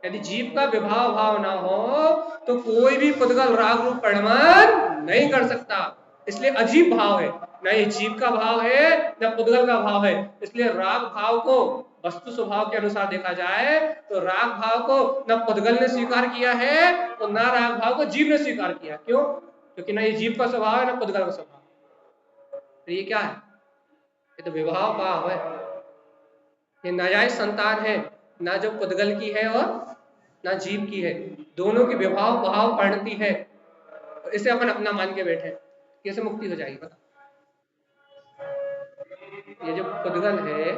यदि जीव का विभाव भाव ना हो तो कोई भी पुद्गल राग रूप परिणमन नहीं कर सकता। इसलिए अजीब भाव है, न ये जीव का भाव है न पुद्गल का भाव है। इसलिए राग भाव को वस्तु स्वभाव के अनुसार देखा जाए तो राग भाव को न पुद्गल ने स्वीकार किया है और न राग भाव को जीव ने स्वीकार किया। क्यों? क्योंकि न ये जीव का स्वभाव है न पुद्गल का स्वभाव। तो ये क्या है? ये तो विभाव भाव है, ये नाजायज संतान है, ना जो पुद्गल की है और ना जीव की है, दोनों की विभाव भाव परिणति है। तो इसे अपन अपना मान के बैठे, कैसे मुक्ति हो जाएगी बता? ये जो पुद्गल है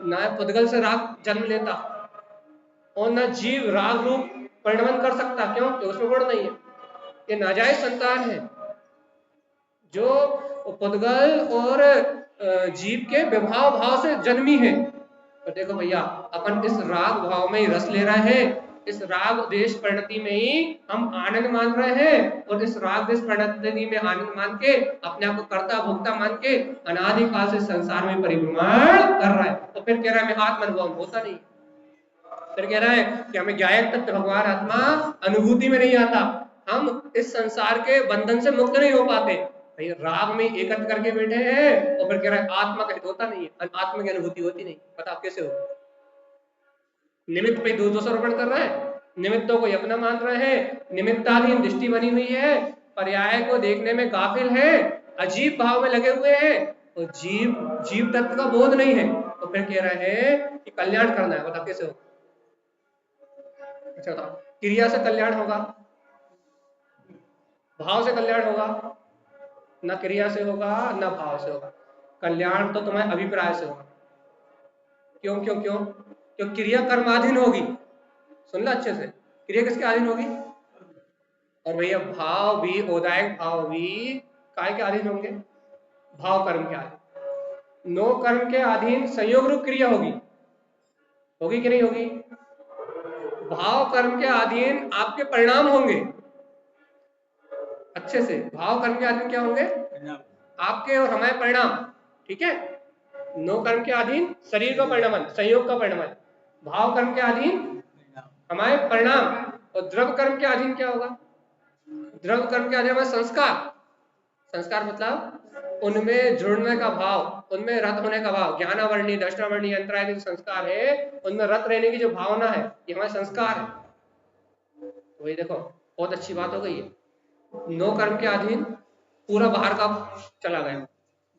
ना पुद्गल से राग जन्म लेता और ना जीव राग रूप परिणमन कर सकता। क्यों? तो उसमें गुण नहीं है, ये नाजायज संतान है जो पुद्गल और जीव के विभाव भाव से जन्मी है। तो देखो भैया अपन इस राग भाव में ही रस ले रहे हैं, इस राग देश परिणति में ही हम आनंद मान रहे हैं और इस राग देश परिणति में आनंद मान के अपने आप को कर्ता भोक्ता मान के अनादि काल से संसार में परिभ्रमण कर रहा है। तो फिर कह रहा है मैं आत्म अनुभव होता नहीं, फिर कह रहा है कि हमें ज्ञायक तत्व भगवान आत्मा अनुभूति में नहीं आता, हम इस संसार के बंधन से मुक्त नहीं हो पाते। राग में एकत्र करके बैठे हैं और फिर कह रहा है आत्मा का हित होता नहीं है, आत्मा की अनुभूति होती नहीं। पता आप कैसे हो? निमित्त पे दोषारोपण कर रहे हैं, निमित्तों को अपना मान रहे हैं, निमित्ताधीन दृष्टि बनी हुई है, पर्याय को देखने में गाफिल है, अजीब भाव में लगे हुए हैं और जीव तत्व का बोध नहीं है। तो फिर कह रहे हैं कि कल्याण करना है। बताओ कैसे हो? अच्छा बताओ, क्रिया से कल्याण होगा, भाव से कल्याण होगा? न क्रिया से होगा न भाव से होगा, कल्याण तो तुम्हारे अभिप्राय से होगा। क्यों क्यों क्यों? क्यों? क्रिया कर्माधीन होगी। सुन लो अच्छे से, क्रिया किसके अधीन होगी? और भैया भाव भी, औदायिक भाव भी काय के अधीन होंगे? भाव कर्म के अधीन। नो कर्म के अधीन संयोग रूप क्रिया होगी, होगी कि नहीं होगी? भाव कर्म के अधीन आपके परिणाम होंगे। अच्छे से, भाव कर्म के अधीन क्या होंगे? आपके और हमारे परिणाम। ठीक है, नो कर्म के अधीन शरीर का परिणाम, संयोग का परिणाम। भाव कर्म के अधीन हमारे परिणाम, और द्रव्य कर्म के अधीन क्या होगा? द्रव्य कर्म के अधीन हमारे संस्कार। संस्कार मतलब उनमें जुड़ने का भाव, उनमें रत होने का भाव, ज्ञानावर्णी, दर्शनावर्णी, अंतराय जो संस्कार है उनमें रत रहने की जो भावना है, ये हमारे संस्कार है। वही देखो बहुत अच्छी बात हो गई है। नो कर्म के अधीन पूरा बाहर का चला गया,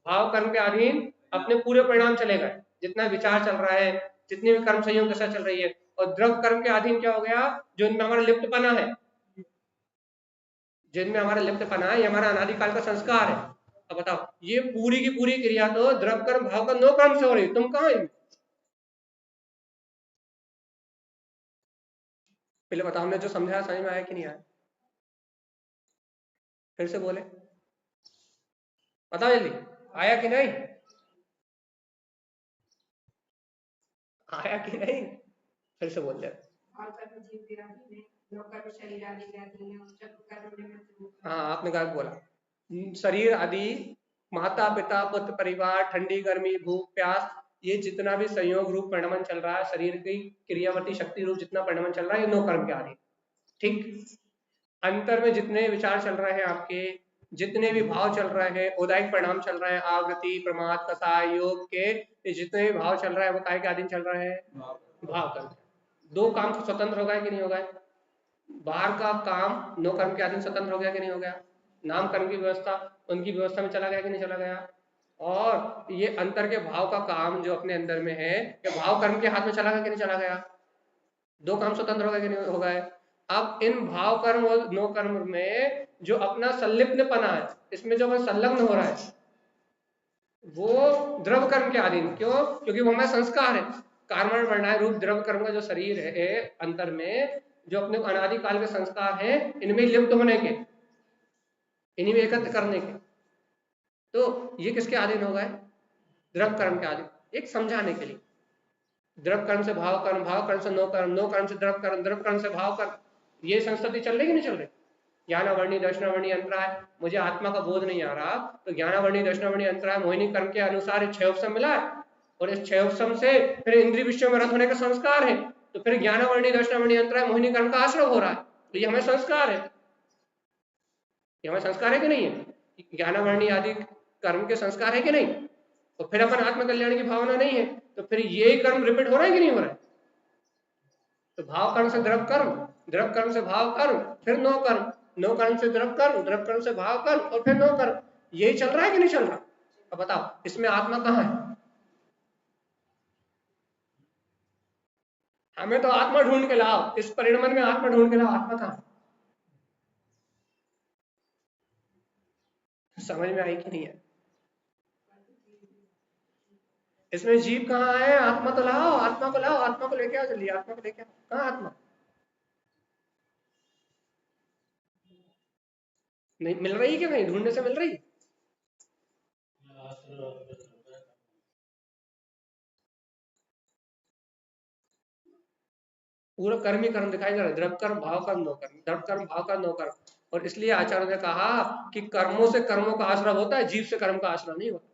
भाव कर्म के अधीन अपने पूरे परिणाम चले गए, जितना विचार चल रहा है, जितनी भी कर्म संयोग दशा चल रही है, और द्रव कर्म के अधीन क्या हो गया, जो इनमें हमारा लिप्तपना है, जिनमें हमारा लिप्तपना है, ये हमारा अनादिकाल का संस्कार है। अब बताओ, ये पूरी की पूरी क्रिया तो द्रव कर्म भाव कर्म नो कर्म से हो रही, तुम कहाँ है? पहले बताओ, हमने जो समझाया समझ में आया कि नहीं आया? फिर से बोले, बताओ जल्दी, आया कि नहीं? आया कि नहीं? फिर से बोल दे। हाँ, आपने गलत बोला। शरीर आदि, माता पिता पुत्र परिवार, ठंडी गर्मी भूख प्यास, ये जितना भी संयोग रूप परिणमन चल रहा है, शरीर की क्रियावती शक्ति रूप जितना परिणमन चल रहा है, ये नो कर्म के आदि। ठीक, अंतर में जितने विचार चल रहे हैं आपके, जितने भी भाव चल रहे हैं, उदायिक परिणाम चल रहे हैं, आवृत्ति प्रमाद कसाय योग के, ये जितने भी भाव चल रहा है वो काय के अधीन चल रहे हैं? भाव कर्म। दो काम स्वतंत्र हो गए कि नहीं हो गए? बाहर का काम नो कर्म के अधीन स्वतंत्र हो गया कि नहीं हो गया? नाम कर्म की व्यवस्था उनकी व्यवस्था में चला गया कि नहीं चला गया? और ये अंतर के भाव का काम जो अपने अंदर में है, ये भाव कर्म के हाथ में चला गया कि नहीं चला गया? दो काम स्वतंत्र हो गए कि नहीं हो गए? अब इन भाव कर्म और नो कर्म में जो अपना संलिप्तपना है, इसमें जो हमें संलग्न हो रहा है, वो द्रव कर्म के अधीन। क्यों? क्योंकि वो हमारा संस्कार है। कारण वर्णाय रूप द्रव कर्म का जो शरीर है अंतर में, जो अपने अनादिकाल के संस्कार हैं, इनमें लिप्त होने के, इन्हीं में एकत्र करने के, तो ये किसके अधीन हो गए? द्रव कर्म के अधीन। एक समझाने के लिए, द्रव कर्म से भाव कर्म, भाव कर्म से नो कर्म, नो कर्म से द्रव कर्म, द्रव कर्म से भाव कर्म, ये संस्कृति चल रही कि नहीं चल रही? ज्ञानावर्णी दर्शनावर्णी अंतराय, मुझे आत्मा का बोध नहीं आ रहा, तो ज्ञानावर्णी दर्शनावर्णी अंतराय मोहिनी कर्म के अनुसार 6 उपसम मिला है, और इस 6 उपसम से फिर इंद्रिय विषयों में रत होने का संस्कार है, तो फिर ज्ञानावर्णी दर्शनावर्णी अंतराय मोहिनी कर्म का आश्रय हो रहा है, तो ये हमें संस्कार है। ये हमें संस्कार है कि नहीं है? ज्ञानावर्णी आदि कर्म के संस्कार है कि नहीं? तो फिर अपन आत्मकल्याण की भावना नहीं है, तो फिर यही कर्म रिपीट हो रहा है कि नहीं हो रहा है? तो भाव कर्म से द्रव कर्म, द्रव कर्म से भाव कर्म, फिर नो कर्म, नो कर्म से द्रव कर्म, द्रव कर्म से भाव कर्म, और फिर नो कर्म, यही चल रहा है कि नहीं चल रहा? अब बताओ, इसमें आत्मा कहाँ है? हमें तो आत्मा ढूंढ के लाओ, इस परिणमन में आत्मा ढूंढ के लाओ, आत्मा कहाँ है? समझ में आई कि नहीं है? इसमें जीव कहाँ है? आत्मा तो लाओ, आत्मा को लाओ, आत्मा को लेके आओ जल्दी, आत्मा को लेके आओ। कहाँ आत्मा? नहीं मिल रही क्या? कहीं ढूंढने से मिल रही? पूरा कर्म ही कर्म दिखाई दे रहा है, द्रव कर्म भाव कर्म नो कर्म, द्रव कर्म भाव कर्म नो कर्म। और इसलिए आचार्य ने कहा कि कर्मों से कर्मों का आश्रय होता है, जीव से कर्म का आश्रय नहीं होता।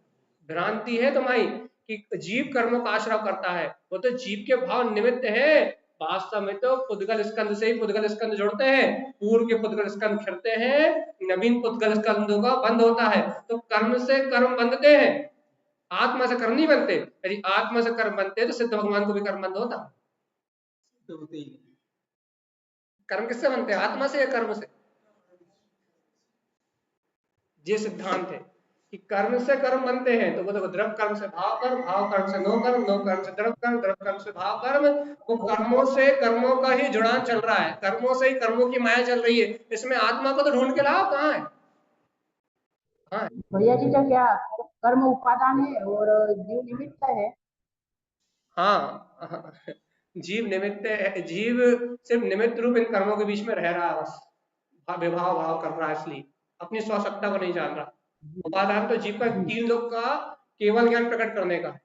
भ्रांति है तुम्हारी कि जीव कर्मों का आश्रय करता है, वो तो जीव के भाव निमित्त है। वास्तव में तो पुद्गल स्कंद से ही पुद्गल स्कंद जोड़ते हैं, पूर्व के पुद्गल स्कंद खिलते हैं, नवीन पुद्गल स्कंदों का बंद होता है। तो कर्म से कर्म बंधते हैं, आत्मा से कर्म नहीं बनते। यदि आत्मा से कर्म बनते तो सिद्ध भगवान को भी कर्म बंद होता। तो होते ही नहीं। कर्म किससे बनते हैं? आत्मा से या कर्म से? ये सिद्धांत है कि कर्म से कर्म बनते हैं। तो वो देखो, द्रव कर्म से भाव कर्म, भाव कर्म से नो कर्म, नो कर्म से द्रव कर्म, द्रव कर्म से भाव कर्म। वो कर्मों से कर्मों का ही जुड़ान चल रहा है, कर्मों से ही कर्मों की माया चल रही है। इसमें आत्मा को तो ढूंढ के लाओ, कहाँ है? हाँ भैया जी का क्या कर्म उपादान है और जीव निमित्त है? हाँ, जीव निमित्त है, जीव सिर्फ निमित्त रूप इन कर्मों के बीच में रह रहा है, बस विभाव भाव कर रहा है, इसलिए अपनी स्वसत्ता को नहीं जान रहा। उपादान तो जीव का तीन लोग का केवल ज्ञान प्रकट करने का।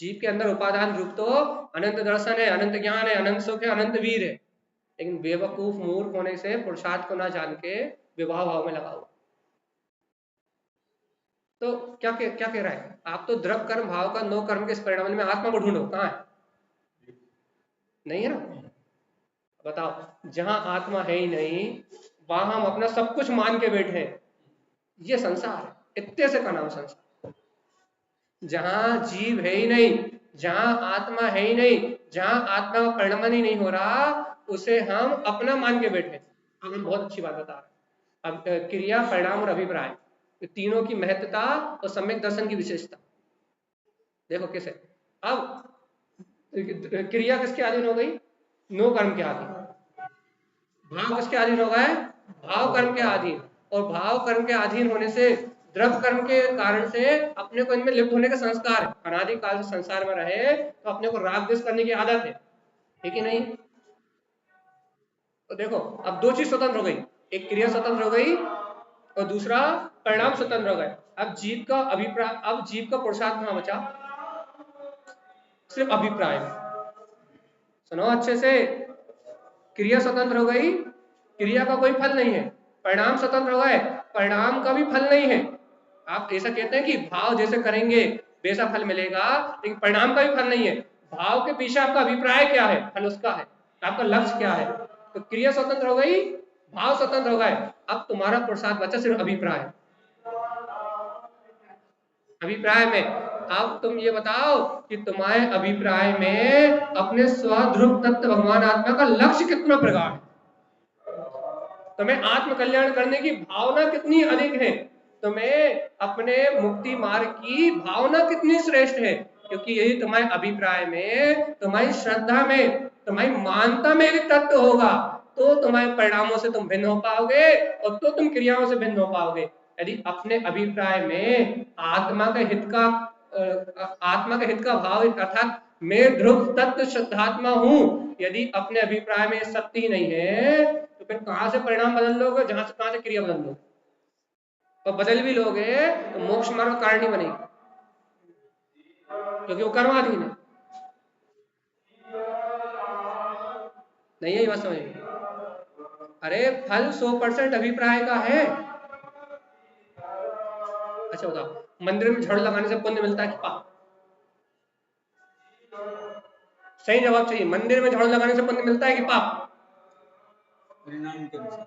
जीव के अंदर उपादान रूप तो अनंत दर्शन है, अनंत ज्ञान है, अनंत सुख है, अनंत वीर है, लेकिन बेवकूफ मूर्ख होने से पुरुषार्थ को ना जान के विवाह भाव में लगा हुआ। तो क्या कह रहा है? आप तो द्रव कर्म भाव का नो कर्म के इस परिणाम में आत्मा को ढूंढो, कहाँ है? नहीं है ना? बताओ, जहां आत्मा है ही नहीं, वहां हम अपना सब कुछ मान के बैठे हैं। ये संसार है, इतने से का नाम संसार। जहां जीव है ही नहीं, जहां आत्मा है ही नहीं, जहां आत्मा का परिणमन ही नहीं हो रहा, उसे हम अपना मान के बैठे। अब हम बहुत अच्छी बात बता रहे हैं। अब क्रिया, परिणाम और अभिप्राय, तीनों की महत्ता और सम्यक दर्शन की विशेषता देखो कैसे। अब क्रिया किसके अधीन हो गई? नो कर्म के अधीन। भाव किसके अधीन हो गए? भाव कर्म के अधीन। और भाव कर्म के अधीन होने से द्रव्य कर्म के कारण से अपने को इनमें लिप्त होने का संस्कार है। अनादिकाल से संसार में रहे तो अपने को राग द्वेष करने की आदत है, ठीक है नहीं? तो देखो अब दो चीज स्वतंत्र हो गई, एक क्रिया स्वतंत्र हो गई और दूसरा परिणाम स्वतंत्र हो गए। अब जीव का अभिप्राय, अब जीव का पुरुषार्थ कहाँ बचा? सिर्फ अभिप्राय। सुनो अच्छे से, क्रिया स्वतंत्र हो गई, क्रिया का कोई फल नहीं है। परिणाम स्वतंत्र हो गए, परिणाम का भी फल नहीं है। आप ऐसा कहते हैं कि भाव जैसे करेंगे वैसा फल मिलेगा, लेकिन परिणाम का भी फल नहीं है। भाव के पीछे आपका अभिप्राय क्या है, फल उसका है, आपका लक्ष्य क्या है। तो क्रिया स्वतंत्र हो गई, भाव स्वतंत्र हो गए, अब तुम्हारा पुरुषार्थ बचा सिर्फ अभिप्राय। अभिप्राय में अब तुम ये बताओ कि तुम्हारे अभिप्राय में अपने स्वध्रुव तत्व भगवान आत्मा का लक्ष्य कितना प्रगाढ़ है, तुम्हें आत्म कल्याण करने की भावना कितनी अधिक है, तुम्हें अपने मुक्ति मार्ग की भावना कितनी श्रेष्ठ है। क्योंकि यही तुम्हारे अभिप्राय में, तुम्हारी श्रद्धा में, तुम्हारी मानता में एक तत्व होगा तो तुम्हारे परिणामों से तुम भिन्न हो पाओगे और तो तुम क्रियाओं से भिन्न हो पाओगे। यदि अपने अभिप्राय में आत्मा के हित का भाव अर्थात मैं ध्रुव तत्व शुद्धात्मा हूं, यदि अपने अभिप्राय में सत्य ही नहीं है तो फिर कहां से परिणाम बदल लोगे, कहां से क्रिया बदल लोगे? और बदल भी लोगे तो मोक्ष मार्ग का कारण नहीं बनेगी, क्योंकि वो कर्माधीन है। नहीं है ये बात समझ? अरे फल 100% अभिप्राय का है। अच्छा बताओ, मंदिर में झाड़ू लगाने से पुण्य मिलता है कि पाप? सही जवाब चाहिए, मंदिर में झाड़ू लगाने से पुण्य मिलता है कि पाप? परिणाम के अनुसार।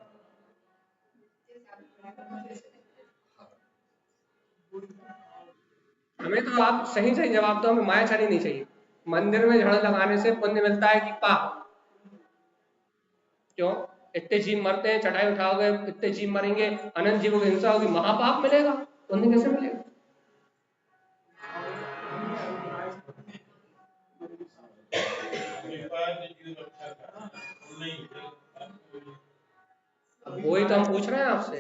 हमें तो आप सही जवाब दो, हमें मायाचारी नहीं चाहिए। मंदिर में झाड़ू लगाने से पुण्य मिलता है कि पाप? क्यों? इतने जीव मरते हैं, चटाई उठाओगे इतने जीव मरेंगे, अनंत जीवों की हिंसा होगी, महापाप मिलेगा, पुण्य कैसे मिलेगा? वही तो हम पूछ रहे हैं आपसे।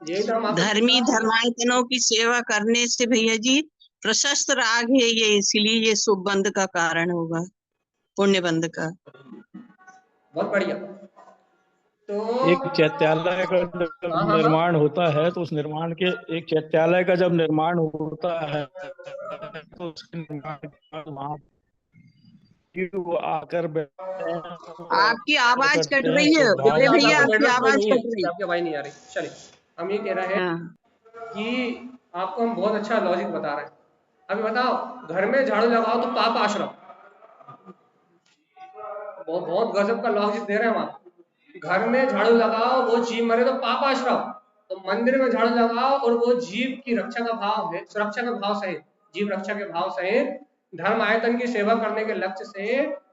यही तो हम धर्मी धर्मायतनों की सेवा करने से भैया जी प्रशस्त राग है ये, इसीलिए ये शुभ बंध का कारण होगा, पुण्य बंध का। बहुत बढ़िया। तो एक चैत्यालय का जब निर्माण होता है तो उस निर्माण के, एक चैत्यालय का जब निर्माण होता है तो उसके निर्माण वहां आकर आपकी आवाज कट रही है भैया, आपकी आवाज कट रही है, आपकी आवाज नहीं आ रही। चलिए हम ये कह रहे हैं कि आपको हम बहुत अच्छा लॉजिक बता रहे हैं। अभी बताओ, घर में झाड़ू लगाओ तो पाप आश्रम, बहुत गजब का लॉजिक दे रहे हैं हम आपको। घर में झाड़ू लगाओ वो जीव मरे तो पाप आश्रम, तो मंदिर में झाड़ू लगाओ और वो जीव की रक्षा का भाव है, सुरक्षा का भाव सहित, जीव रक्षा के भाव सहित, धर्म आयतन की सेवा करने के लक्ष्य से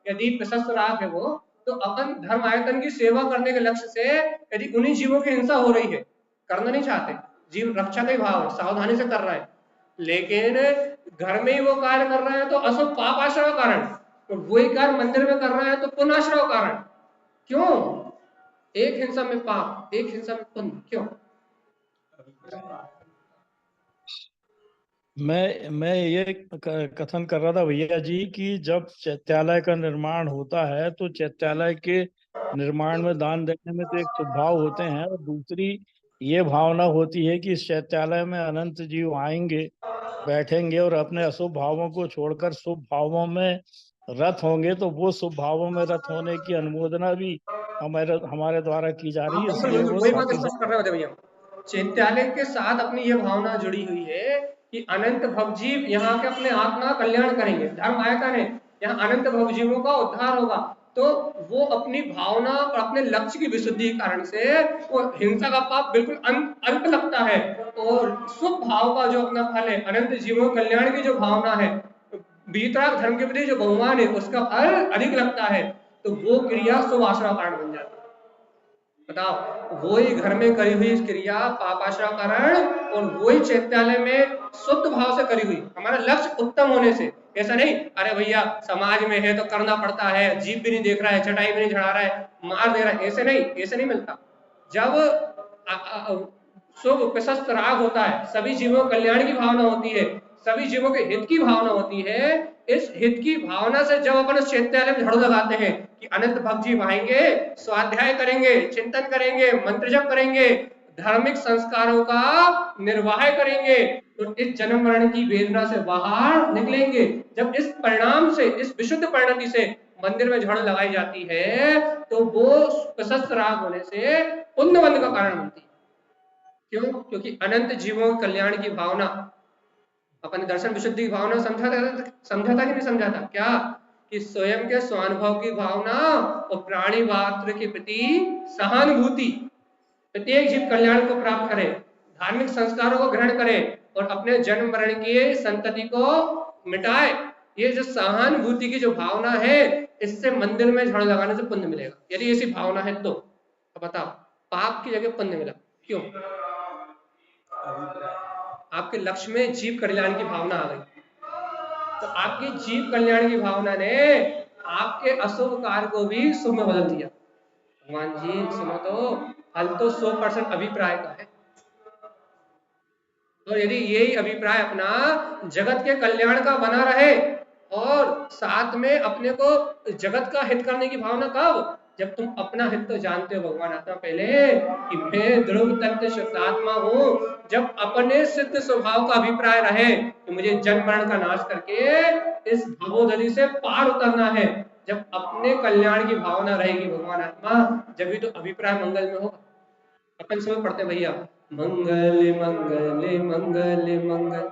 यदि प्रशस्त राग है वो, तो अपन धर्म आयतन की सेवा करने के लक्ष्य से यदि उन्हीं जीवों की हिंसा हो रही है, करना नहीं चाहते, जीव रक्षा का ही भाव है, सावधानी से कर रहा है, लेकिन घर में ही वो कार्य कर रहे हैं तो अशुभ पाप आश्रय का कारण, तो वही कार्य मंदिर में कर रहे हैं तो पुण्य आश्रय का कारण। क्यों? एक हिंसा में पाप, एक हिंसा में पुण्य, क्यों? मैं ये कथन कर रहा था भैया जी कि जब चैत्यालय का निर्माण होता है तो चैत्यालय के निर्माण में दान देने में तो एक स्वभाव होते हैं, और दूसरी ये भावना होती है कि इस चैत्यालय में अनंत जीव आएंगे, बैठेंगे और अपने अशुभ भावों को छोड़कर शुभ भावों में रत होंगे, तो वो शुभ भावों में रत होने की अनुमोदना भी हमारे द्वारा की जा रही है। इसलिए वो वही बात स्पष्ट कर रहे होते भैया, चैत्यालय के साथ अपनी ये भावना जुड़ी हुई है कि अनंत भवजीव यहाँ के अपने आत्मा कल्याण करेंगे, धर्म आयतन है, यहाँ अनंत भवजीवों का उद्धार होगा, तो वो अपनी भावना और अपने लक्ष्य की विशुद्धि के कारण से वो हिंसा का पाप बिल्कुल अल्प लगता है, और शुभ भाव का जो अपना फल है, अनंत जीवों कल्याण की जो भावना है, वीतराग धर्म के प्रति जो बहुमान है, उसका फल अधिक लगता है, तो वो क्रिया शुभ आश्रय कारण बन जाती है। बताओ, वही घर में करी हुई क्रिया पापाश्रकरण और वही चैत्यालय में शुद्ध भाव से करी हुई, हमारा लक्ष्य उत्तम होने से। ऐसा नहीं अरे भैया समाज में है तो करना पड़ता है, जीभ भी नहीं देख रहा है, चटाई भी नहीं झड़ा रहा है, मार दे रहा है, ऐसे नहीं, ऐसे नहीं मिलता। जब शुभ प्रशस्त राग होता है, सभी जीवों कल्याण की भावना होती है, सभी जीवों के हित की भावना होती है, इस हित की भावना से जब अपन चैत्यालय में झाड़ू लगाते हैं कि अनंत भक्त जी आएंगे, स्वाध्याय करेंगे, चिंतन करेंगे, मंत्र जप करेंगे, धार्मिक संस्कारों का निर्वाह करेंगे, तो इस जन्म मरण की वेदना से बाहर निकलेंगे। जब इस परिणाम से, इस विशुद्ध परिणति से मंदिर में झाड़ू लगाई जाती है तो वो प्रशस्त राग होने से पुण्य बंध का कारण बनती है। क्यों? क्योंकि अनंत जीवों के कल्याण की भावना, अपन दर्शन विशुद्धि की भावना समझा था कि नहीं समझा था? क्या कि स्वयं के स्वानुभव की भावना और प्राणी मात्र के प्रति सहानुभूति, प्रत्येक जीव कल्याण को प्राप्त करे, धार्मिक संस्कारों को ग्रहण करे और अपने जन्म मरण की संतति को मिटाए। ये जो सहानुभूति की जो भावना है, इससे मंदिर में झाड़ू लगाने से पुण्य मिलेगा। यदि ऐसी भावना है तो बताओ, पाप की जगह पुण्य मिला। क्यों? आपके लक्ष्य में जीव कल्याण की भावना आ गई, तो आपकी जीव कल्याण की भावना ने आपके अशुभ कार्य को भी शुभ में बदल दिया। भगवान जी सुनो तो, फल तो 100% अभिप्राय का है, और यदि यही अभिप्राय अपना जगत के कल्याण का बना रहे और साथ में अपने को जगत का हित करने की भावना, कब? जब तुम अपना हित तो जानते हो भगवान आत्मा पहले कि मैं ध्रुव तत्व शुद्धात्मा हूँ, जब अपने सिद्ध स्वभाव का अभिप्राय रहे कि मुझे जन्म मरण का नाश करके इस भवोदधि से पार उतरना है, जब अपने कल्याण की भावना रहेगी भगवान आत्मा, जब भी तो अभिप्राय मंगल में होगा। अपन सब पढ़ते भैया, मंगल मंगल मंगल मंगल,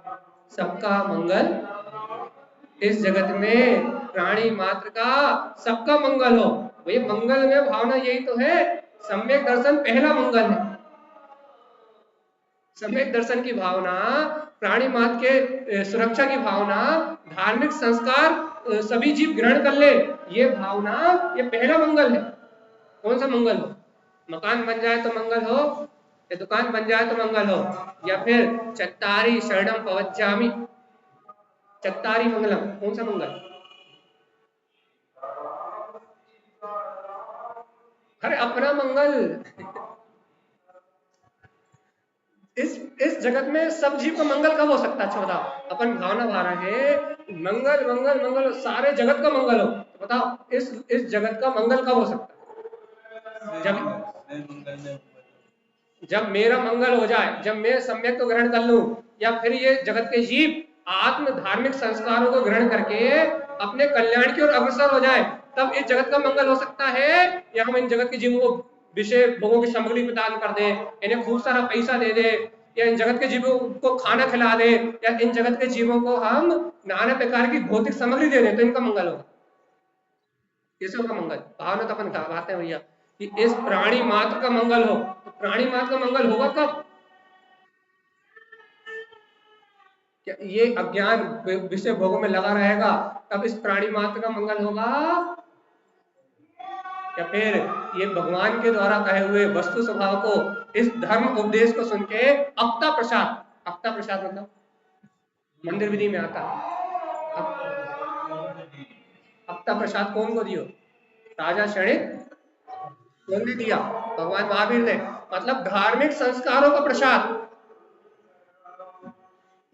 सबका मंगल, इस जगत में प्राणी मात्र का सबका मंगल हो। वही मंगल में भावना यही तो है, सम्यक दर्शन पहला मंगल है। सम्यक दर्शन की भावना, प्राणी मात्र के सुरक्षा की भावना, धार्मिक संस्कार सभी जीव ग्रहण कर ले, ये भावना, ये पहला मंगल है। कौन सा मंगल हो? मकान बन जाए तो मंगल हो, या दुकान बन जाए तो मंगल हो, या फिर चत्तारी शरणम पवज्जामि, चत्तारी मंगलम, कौन सा मंगल? अरे अपना मंगल। इस जगत में सब जीव का मंगल कब हो सकता है? अच्छा बताओ, अपन भावना भा रहे हैं मंगल मंगल मंगल, सारे जगत का मंगल हो, तो बताओ इस जगत का मंगल कब हो सकता है? जब मेरा मंगल हो जाए, जब मैं सम्यक को ग्रहण कर लूं, या फिर ये जगत के जीव आत्म धार्मिक संस्कारों को ग्रहण करके अपने कल्याण की ओर अग्रसर हो जाए, तब इस जगत का मंगल हो सकता है। या हम इन जगत के जीवों को विषय भोगों की सामग्री प्रदान कर दे, इन्हें खूब सारा पैसा दे दे, या इन जगत के जीवों को खाना खिला दे, या इन जगत के जीवों को हम नाना प्रकार की भौतिक सामग्री दे दे, तो इनका मंगल होगा। कैसे होगा मंगल? भावना तो अपन कहते हैं भैया कि इस प्राणी मात्र का मंगल हो, तो प्राणी मात्र का मंगल होगा कब? क्या ये अज्ञान विषय भोगों में लगा रहेगा तब इस प्राणी मात्र का मंगल होगा, या फिर ये भगवान के द्वारा कहे हुए वस्तु स्वभाव को, इस धर्म उपदेश को सुन के अक्ता प्रसाद, अक्ता प्रसाद मतलब मंदिर विधि में आता, अक्ता प्रसाद कौन को दियो? राजा क्षणिक कौन ने दिया? भगवान महावीर ने, मतलब धार्मिक संस्कारों का प्रसाद।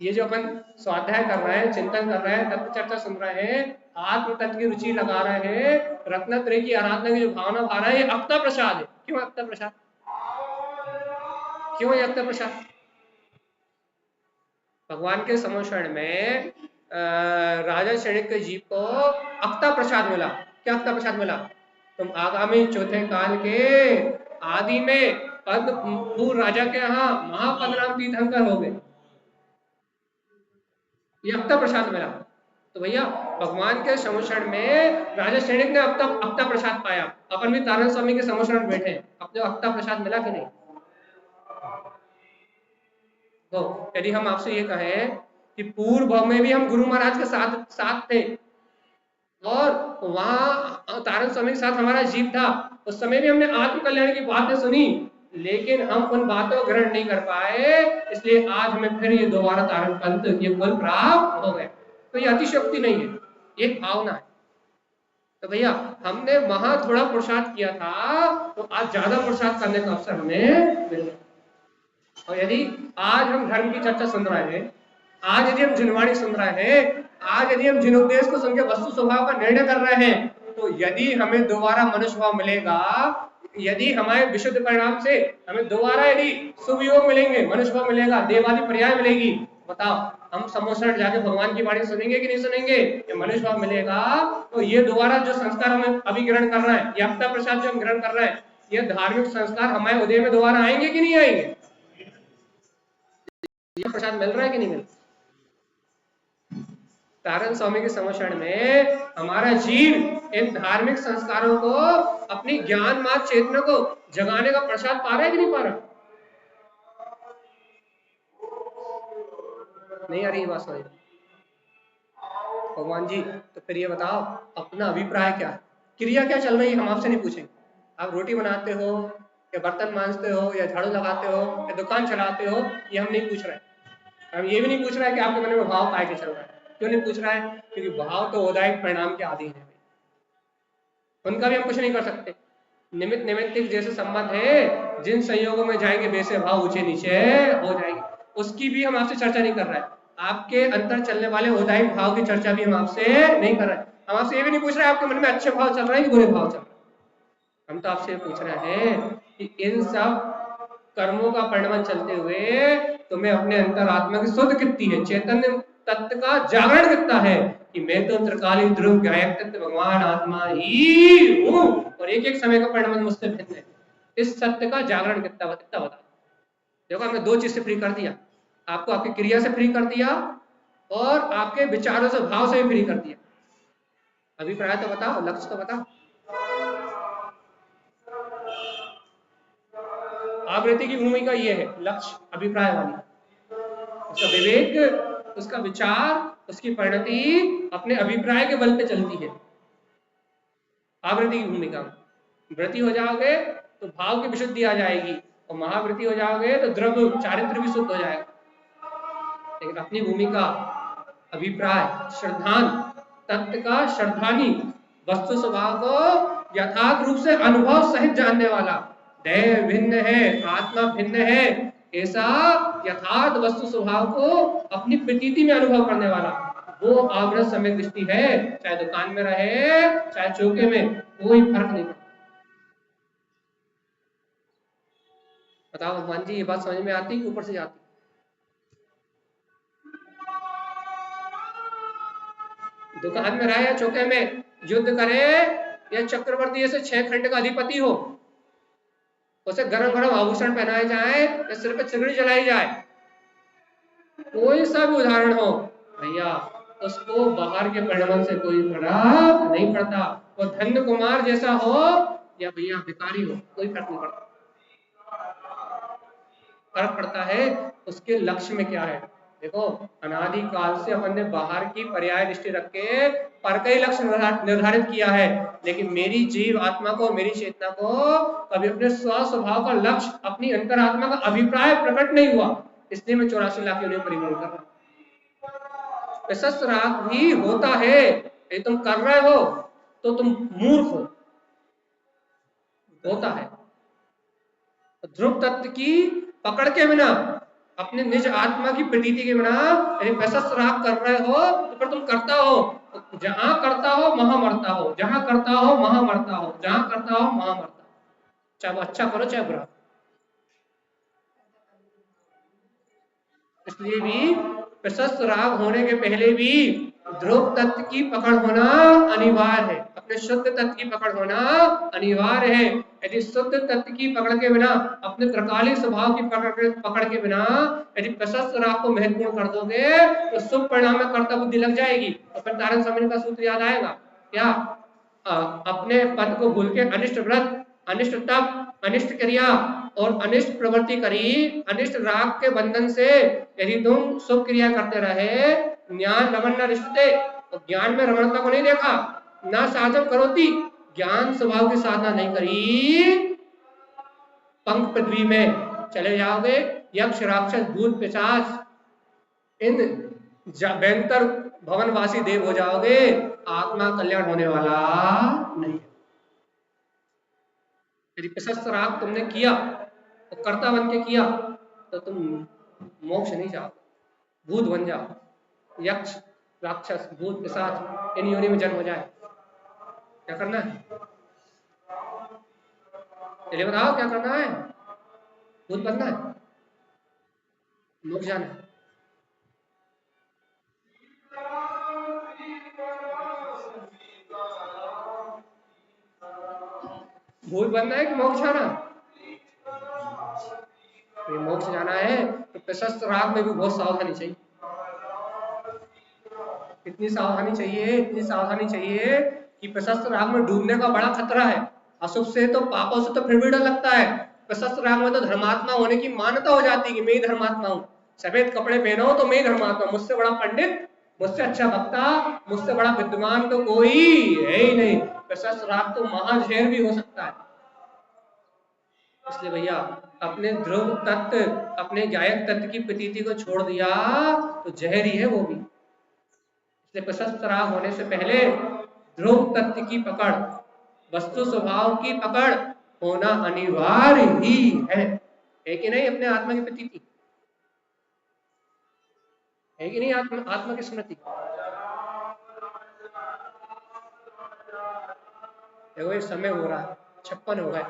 ये जो अपन स्वाध्याय कर रहे हैं, चिंतन कर रहे हैं, तत्व चर्चा सुन रहे हैं, आत्म तत्व की रुचि लगा रहे हैं, रत्नत्रय की आराधना की जो भावना भा रहे हैं, ये अक्ता प्रसाद है। क्यों अक्ता प्रसाद? क्यों ये अक्ता प्रसाद? भगवान के समोषण में राजा क्षणिक के जीव को अक्ता प्रसाद मिला। क्या अक्ता प्रसाद मिला? तुम आगामी चौथे काल के आदि में पद्मपुर राजा के यहाँ महापदराम तीर्थंकर हो गए, ये अक्ता प्रसाद मिला। तो भैया भगवान के समोषण में राजा क्षणिक ने अक्ता प्रसाद पाया, अपन भी तारण स्वामी के समोषण में बैठे, अपने अक्ता प्रसाद मिला कि नहीं? तो यदि हम आपसे ये कहें कि पूर्व भाव में भी हम गुरु महाराज के साथ थे और वहां तारण स्वामी के साथ हमारा जीव था, उस समय भी हमने आत्म कल्याण की बातें सुनी, लेकिन हम उन बातों को ग्रहण नहीं कर पाए, इसलिए आज हमें फिर ये दोबारा तारण पंथ ये फल प्राप्त हो गए। तो ये अतिशयोक्ति नहीं है, ये एक भावना है। तो भैया हमने वहां थोड़ा पुरुषार्थ किया था, तो आज ज्यादा पुरुषार्थ करने का अवसर हमें मिल गया। और यदि आज हम धर्म की चर्चा सुन रहे हैं, आज यदि हम जिनवाणी सुन रहे हैं, आज यदि हम जिनोपदेश को सुन के वस्तु स्वभाव का निर्णय कर रहे हैं, तो यदि हमें दोबारा मनुष्य भाव मिलेगा, यदि हमारे विशुद्ध परिणाम से हमें दोबारा यदि शुभ योग मिलेंगे, मनुष्य भाव मिलेगा, देवादि पर्याय मिलेगी, बताओ हम समोसर जाके भगवान की वाणी सुनेंगे कि नहीं सुनेंगे? ये मनुष्य भाव मिलेगा तो ये दोबारा जो संस्कार हमें अभी ग्रहण कर रहे हैं, ये अपना प्रसाद जो हम ग्रहण कर रहे हैं, ये धार्मिक संस्कार हमारे उदय में दोबारा आएंगे कि नहीं आएंगे? ये प्रसाद मिल रहा है कि नहीं मिल रहा? तारण स्वामी के समर्षण में हमारा जीव इन धार्मिक संस्कारों को, अपनी ज्ञान मार्ग चेतना को जगाने का प्रसाद पा रहा है कि नहीं पा रहा? नहीं आ रही बात समझ? भगवान जी तो फिर ये बताओ अपना अभिप्राय क्या है, क्रिया क्या चल रही है, हम आपसे नहीं पूछेंगे। आप रोटी बनाते हो या बर्तन मांजते हो या झाड़ू लगाते हो या दुकान चलाते हो, ये हम नहीं पूछ रहे। हम ये भी नहीं पूछ रहे कि आपके मन में भाव काय के चल रहा है। क्यों नहीं पूछ रहा है? क्योंकि भाव तो औदायिक परिणाम के आदि हैं, उनका भी हम कुछ नहीं कर सकते। निमित्त निमित्तिक जैसे संबंध है, जिन संयोगों में जाएंगे वैसे भाव ऊंचे नीचे हो जाएंगे, उसकी भी हम आपसे चर्चा नहीं कर रहे हैं। आपके अंतर चलने वाले औदायिक भाव की चर्चा भी हम आपसे नहीं कर रहे हैं। हम आपसे ये भी नहीं पूछ रहे आपके मन में अच्छे भाव चल रहे हैं कि बुरे भाव चल रहे हैं। हम तो आपसे पूछ रहे हैं कि इन सब कर्मों का परिणाम चलते हुए तुम्हें अपने अंतरात्मा की शुद्ध कितनी है, चैतन्य तत्व का जागरण कितना है कि मैं तो त्रिकालीन ध्रुव गायक तत्व भगवान आत्मा ही हूँ और एक एक समय का परिणाम मुझसे भिन्न है। इस सत्य का जागरण कितना बता। देखो हमने दो चीज से फ्री कर दिया, आपको आपकी क्रिया से फ्री कर दिया और आपके विचारों से भाव से भी फ्री कर दिया। अभिप्राय तो बताओ, लक्ष्य तो बताओ। आवृत्ति की भूमिका ये है, लक्ष्य अभिप्राय वाली, उसका विवेक, उसका विचार, उसकी परिणति अपने अभिप्राय के बल पे चलती है। आवृत्ति की भूमिका, वृत्ति हो जाओगे तो भाव की विशुद्धि आ जाएगी और महावृत्ति हो जाओगे तो द्रव्य चारित्र भी शुद्ध हो जाएगा। लेकिन अपनी भूमिका अभिप्राय, श्रद्धान तत्व का श्रद्धानी, वस्तु स्वभाव को यथार्थ रूप से अनुभव सहित जानने वाला, देह भिन्न है आत्मा भिन्न है, ऐसा यथार्थ वस्तु स्वभाव को अपनी प्रतीति में अनुभव करने वाला, वो आवृत सम्यक दृष्टि है। चाहे दुकान में रहे चाहे चौके में, कोई फर्क नहीं पड़ता। बताओ भगवान जी ये बात समझ में आती कि ऊपर से जाती? दुकान में रहे या चौके में, युद्ध करे या चक्रवर्ती जैसे 6 खंड का अधिपति हो, उसे गरम गरम आभूषण पहनाए जाए या सिर पे चिगड़ी जलाई जाए, कोई सा भी उदाहरण हो भैया, उसको बाहर के परिणाम से कोई फर्क नहीं पड़ता। वो धन्य कुमार जैसा हो या भैया भिखारी हो, कोई फर्क नहीं पड़ता। फर्क पड़ता है उसके लक्ष्य में क्या है। देखो अनादि काल से अपन ने बाहर की पर्याय दृष्टि रख के पर कई लक्ष्य निर्धारित किया है, लेकिन मेरी जीव आत्मा को, मेरी चेतना को कभी अपने स्व स्वभाव का लक्ष्य, अपनी अंतरात्मा का अभिप्राय प्रकट नहीं हुआ। इसलिए मैं 84 लाख योनियों परिभ्रमण कर रहा हूं। विशेष राग भी होता है, यदि तुम कर रहे हो तो तुम मूर्ख हो, होता है। ध्रुव तत्व की पकड़ के बिना, अपने निज आत्मा की प्रतीति के बिना यदि विशेष राग कर रहे हो तो फिर तुम करता हो, जहां करता हो वहां मरता हो, जहां करता हो वहां मरता हो, जहां करता हो वहां मरता हो, चाहे वो अच्छा करो चाहे बुरा। इसलिए भी प्रशस्त राग होने के पहले भी ध्रुव तत्व की पकड़ होना अनिवार्य है, अपने शुद्ध तत्व की पकड़ होना अनिवार्य है। यदि शुद्ध तत्व की पकड़ के बिना, अपने त्रिकालिक स्वभाव की पकड़ के बिना यदि प्रशस्त राग को महत्वपूर्ण कर दोगे तो शुभ परिणाम में कर्ता बुद्धि लग जाएगी। और फिर तारण स्वामी का सूत्र याद आएगा क्या? अपने पद को भूल के अनिष्ट व्रत, अनिष्ट तप, अनिष्ट क्रिया और अनिष्ट प्रवृत्ति करी, अनिष्ट राग के बंधन से यदि तुम शुभ क्रिया करते रहे, ज्ञान रमण न रिश्ते, और ज्ञान में रमणता को नहीं देखा, ना साधन करोती, ज्ञान स्वभाव की साधना नहीं करी, पंख पृथ्वी में चले जाओगे, यक्ष राक्षस भूत पिशाच इन भयंकर भवनवासी देव हो जाओगे, आत्मा कल्याण होने वाला नहीं है। यदि प्रशस्त राग तुमने किया तो कर्ता बन के किया तो तुम मोक्ष नहीं जाओ, भूत बन जाओ, यक्ष राक्षस भूत पिशाच इन योनि में जन्म हो जाए। क्या करना है? चलिए बताओ क्या करना है? भूत बनना है, मोक्ष जाना है। भूत बनना है कि मोक्ष जाना? ये मोक्ष जाना है तो प्रशस्त राग में भी बहुत सावधानी चाहिए। इतनी सावधानी चाहिए, इतनी सावधानी चाहिए कि प्रशस्त राग में डूबने का बड़ा खतरा है। अशुभ से तो पापों से तो फिर भी डर लगता है, प्रशस्त राग में तो धर्मात्मा होने की मान्यता हो जाती है कि मैं ही धर्मात्मा हूँ। सफेद कपड़े पहनो तो मैं ही धर्मात्मा, मुझसे बड़ा पंडित, मुझसे अच्छा वक्ता, मुझसे बड़ा विद्वान तो कोई है ही नहीं। प्रशस्त राग तो महाझेर भी हो सकता है। इसलिए भैया अपने ध्रुव तत्व, अपने गायक तत्व की प्रतीति को छोड़ दिया तो जहर ही है वो भी। इसलिए प्रशस्त राग होने से पहले ध्रुव तत्व की पकड़, वस्तु स्वभाव की पकड़ होना अनिवार्य ही है कि नहीं? अपने आत्मा की प्रतीति है कि नहीं? आत्मा की स्मृति। देखो ये समय हो रहा है, 56 हो गए,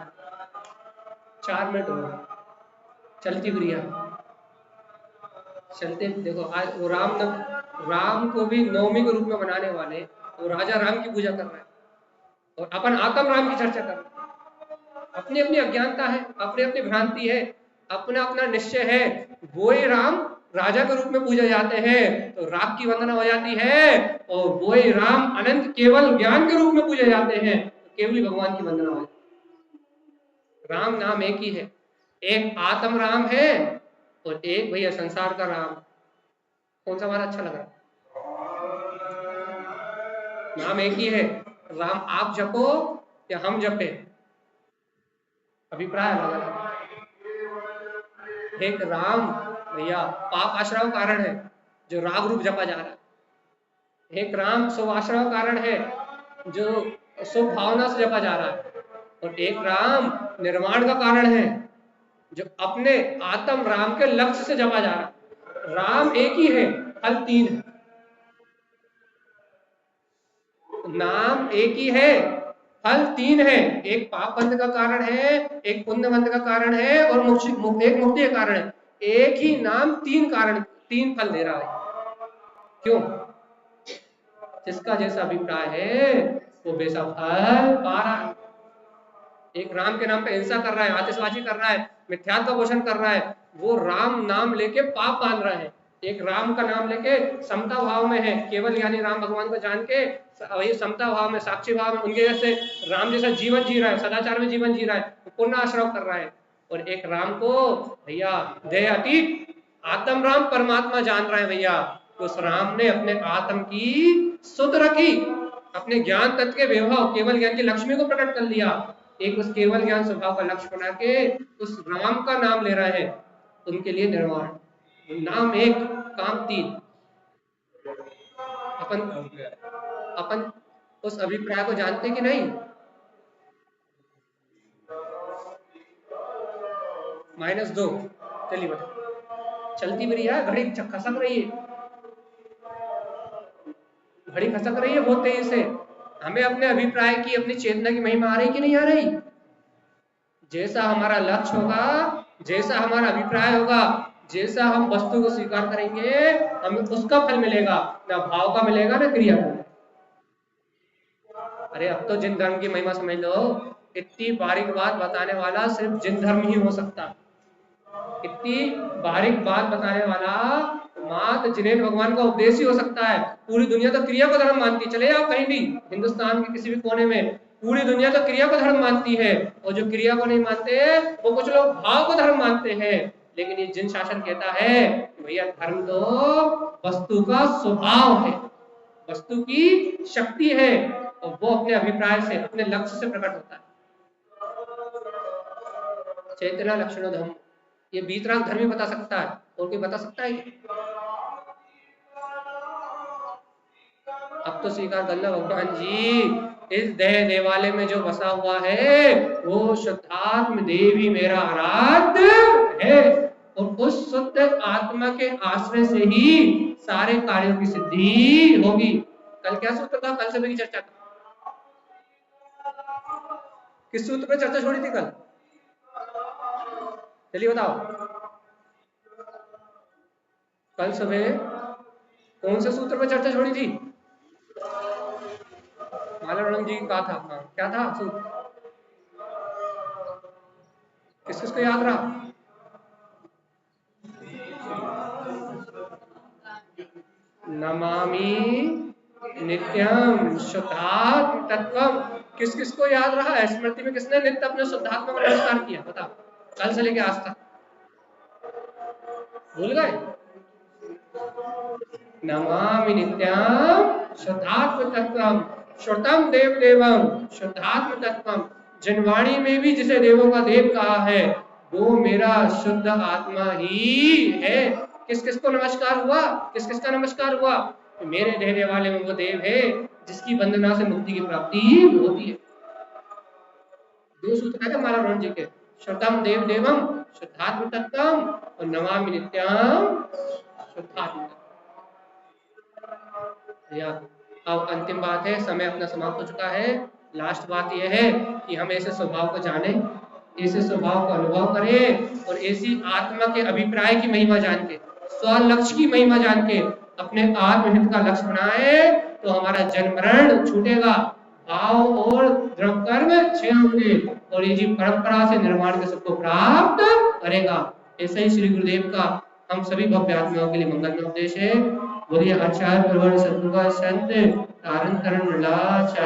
4 मिनट हो गए, चलती क्रिया चलते। देखो आज वो राम को भी नवमी के रूप में मनाने वाले वो राजा राम की पूजा कर रहे हैं और अपन आत्म राम की चर्चा कर रहे हैं। अपनी अपनी अज्ञानता है, अपनी अपनी भ्रांति है, अपना अपना निश्चय है। वो ही राम राजा के रूप में पूजे जाते हैं तो राग की वंदना हो जाती है, और वो ही राम अनंत केवल ज्ञान के रूप में पूजे जाते हैं तो केवली भगवान की वंदना हो जाती है। राम नाम एक ही है, एक आत्म राम है और एक भैया संसार का राम। कौन सा हमारा अच्छा लग रहा है? नाम एक ही है, राम आप जपो या हम जपे, अभिप्राय अलग अलग। एक राम भैया पाप आश्रय कारण है जो राग रूप जपा जा रहा है, एक राम शुभ आश्रय कारण है जो शुभ भावना से जपा जा रहा है, और एक राम निर्माण का कारण है जो अपने आत्म राम के लक्ष्य से जपा जा रहा है। राम एक ही है, फल 3 है। नाम एक ही है, फल 3 है। एक पाप बंध का कारण है, एक पुण्य बंध का कारण है और एक मुक्ति का कारण है। एक ही नाम 3 कारण, 3 फल दे रहा है। क्यों? जिसका जैसा अभिप्राय है वो वैसा फल पा रहा है। एक राम के नाम पे हिंसा कर रहा है, आतिशबाजी कर रहा है, मिथ्यात्व का पोषण कर रहा है, वो राम नाम लेके पाप बांध रहा है। एक राम का नाम लेके समता भाव में है, केवल यानी राम भगवान को जान के वही समता भाव में, साक्षी भाव में, उनके जैसे राम जैसा जीवन जी रहा है, सदाचार में जीवन जी रहा है, पुण्य आश्रय कर रहा है। और एक राम को भैया देह अतीत आत्म राम परमात्मा जान रहा है भैया। तो उस राम ने अपने आत्म की सुध रखी, अपने ज्ञान तत्व के वैभव केवल ज्ञान की लक्ष्मी को प्रकट कर लिया। एक उस केवल ज्ञान स्वभाव का लक्ष्य बना के उस राम का नाम ले रहे हैं। उनके लिए निर्वाण, नाम एक, काम 3। अपन उस अभिप्राय को जानते कि नहीं? -2। चलिए बता, चलती भी रही है घड़ी, खसक रही है, घड़ी खसक रही है बहुत तेजी से। हमें अपने अभिप्राय की, अपनी चेतना की महिमा आ रही कि नहीं आ रही? जैसा हमारा लक्ष्य होगा, जैसा हमारा अभिप्राय होगा, जैसा हम वस्तु को स्वीकार करेंगे, हमें उसका फल मिलेगा, ना भाव का मिलेगा ना क्रिया का। अरे अब तो जिन धर्म की महिमा समझ लो, इतनी बारीक बात बताने वाला सिर्फ जिन धर्म ही हो सकता। इतनी बारीक बात बताने वाला मात्र जिनेन्द्र भगवान का उपदेश ही हो सकता है। पूरी दुनिया तो क्रिया को धर्म मानती है। चले आप कहीं भी हिंदुस्तान के किसी भी कोने में, पूरी दुनिया तो क्रिया को धर्म मानती है, और जो क्रिया को नहीं मानते वो कुछ लोग भाव को धर्म मानते हैं। लेकिन ये जिन शासन कहता है भैया धर्म तो वस्तु का स्वभाव है, वस्तु की शक्ति है, और वो अपने अभिप्राय से, अपने लक्ष्य से प्रकट होता है। चेतना लक्षण धर्म, ये वीतराग धर्म ही बता सकता है, और कोई बता सकता है? अब तो स्वीकार कर लो भगवान जी, इस देह देवालय में जो बसा हुआ है वो शुद्धात्म देव ही मेरा आराध्य है, और उस शुद्ध आत्मा के आश्रय से ही सारे कार्यों की सिद्धि होगी। कल क्या सूत्र था? कल सभी की चर्चा था। किस सूत्र पे चर्चा छोड़ी थी कल? चलिए बताओ, कल सुबह कौन से सूत्र पे चर्चा छोड़ी थी? माला जी कहा था। हाँ, क्या था सूत्र? किस किसको याद रहा? नमामि नित्यम शुद्धात्म तत्वम। किस किस को याद रहा है? स्मृति में किसने नित्य अपने शुद्धात्मा का नमस्कार किया? बताओ, कल से लेके आज तक भूल गए? नमामि नित्यम शुद्धात्म तत्वम श्रुतम देव देवम शुद्धात्म तत्वम। जनवाणी में भी जिसे देवों का देव कहा है वो मेरा शुद्ध आत्मा ही है। किस किस को नमस्कार हुआ? किस किस का नमस्कार हुआ? तो मेरे देने वाले में वो देव है जिसकी वंदना से मुक्ति की प्राप्ति होती है। दो सूत्र है माला जी के, शुद्धम देव देवम शुद्धात्म तत्वम और नमामि नित्यम शुद्धात्म। अब अंतिम बात है, समय अपना समाप्त हो चुका है। लास्ट बात यह है कि हम ऐसे स्वभाव को जाने, ऐसे स्वभाव को अनुभव करें और ऐसी आत्मा के अभिप्राय की महिमा जान के, स्वलक्ष्य की महिमा जान के अपने आत्महित का लक्ष्य बनाए तो हमारा जन्म मरण छूटेगा, भाव और द्रव कर्म क्षय होंगे और ये जीव परंपरा से निर्माण के सबको प्राप्त करेगा। ऐसा ही श्री गुरुदेव का हम सभी भव्य आत्माओं के लिए मंगल उपदेश है। बोलिए आचार्य प्रवर सद्गुरु संत तारण करण लाचार्य।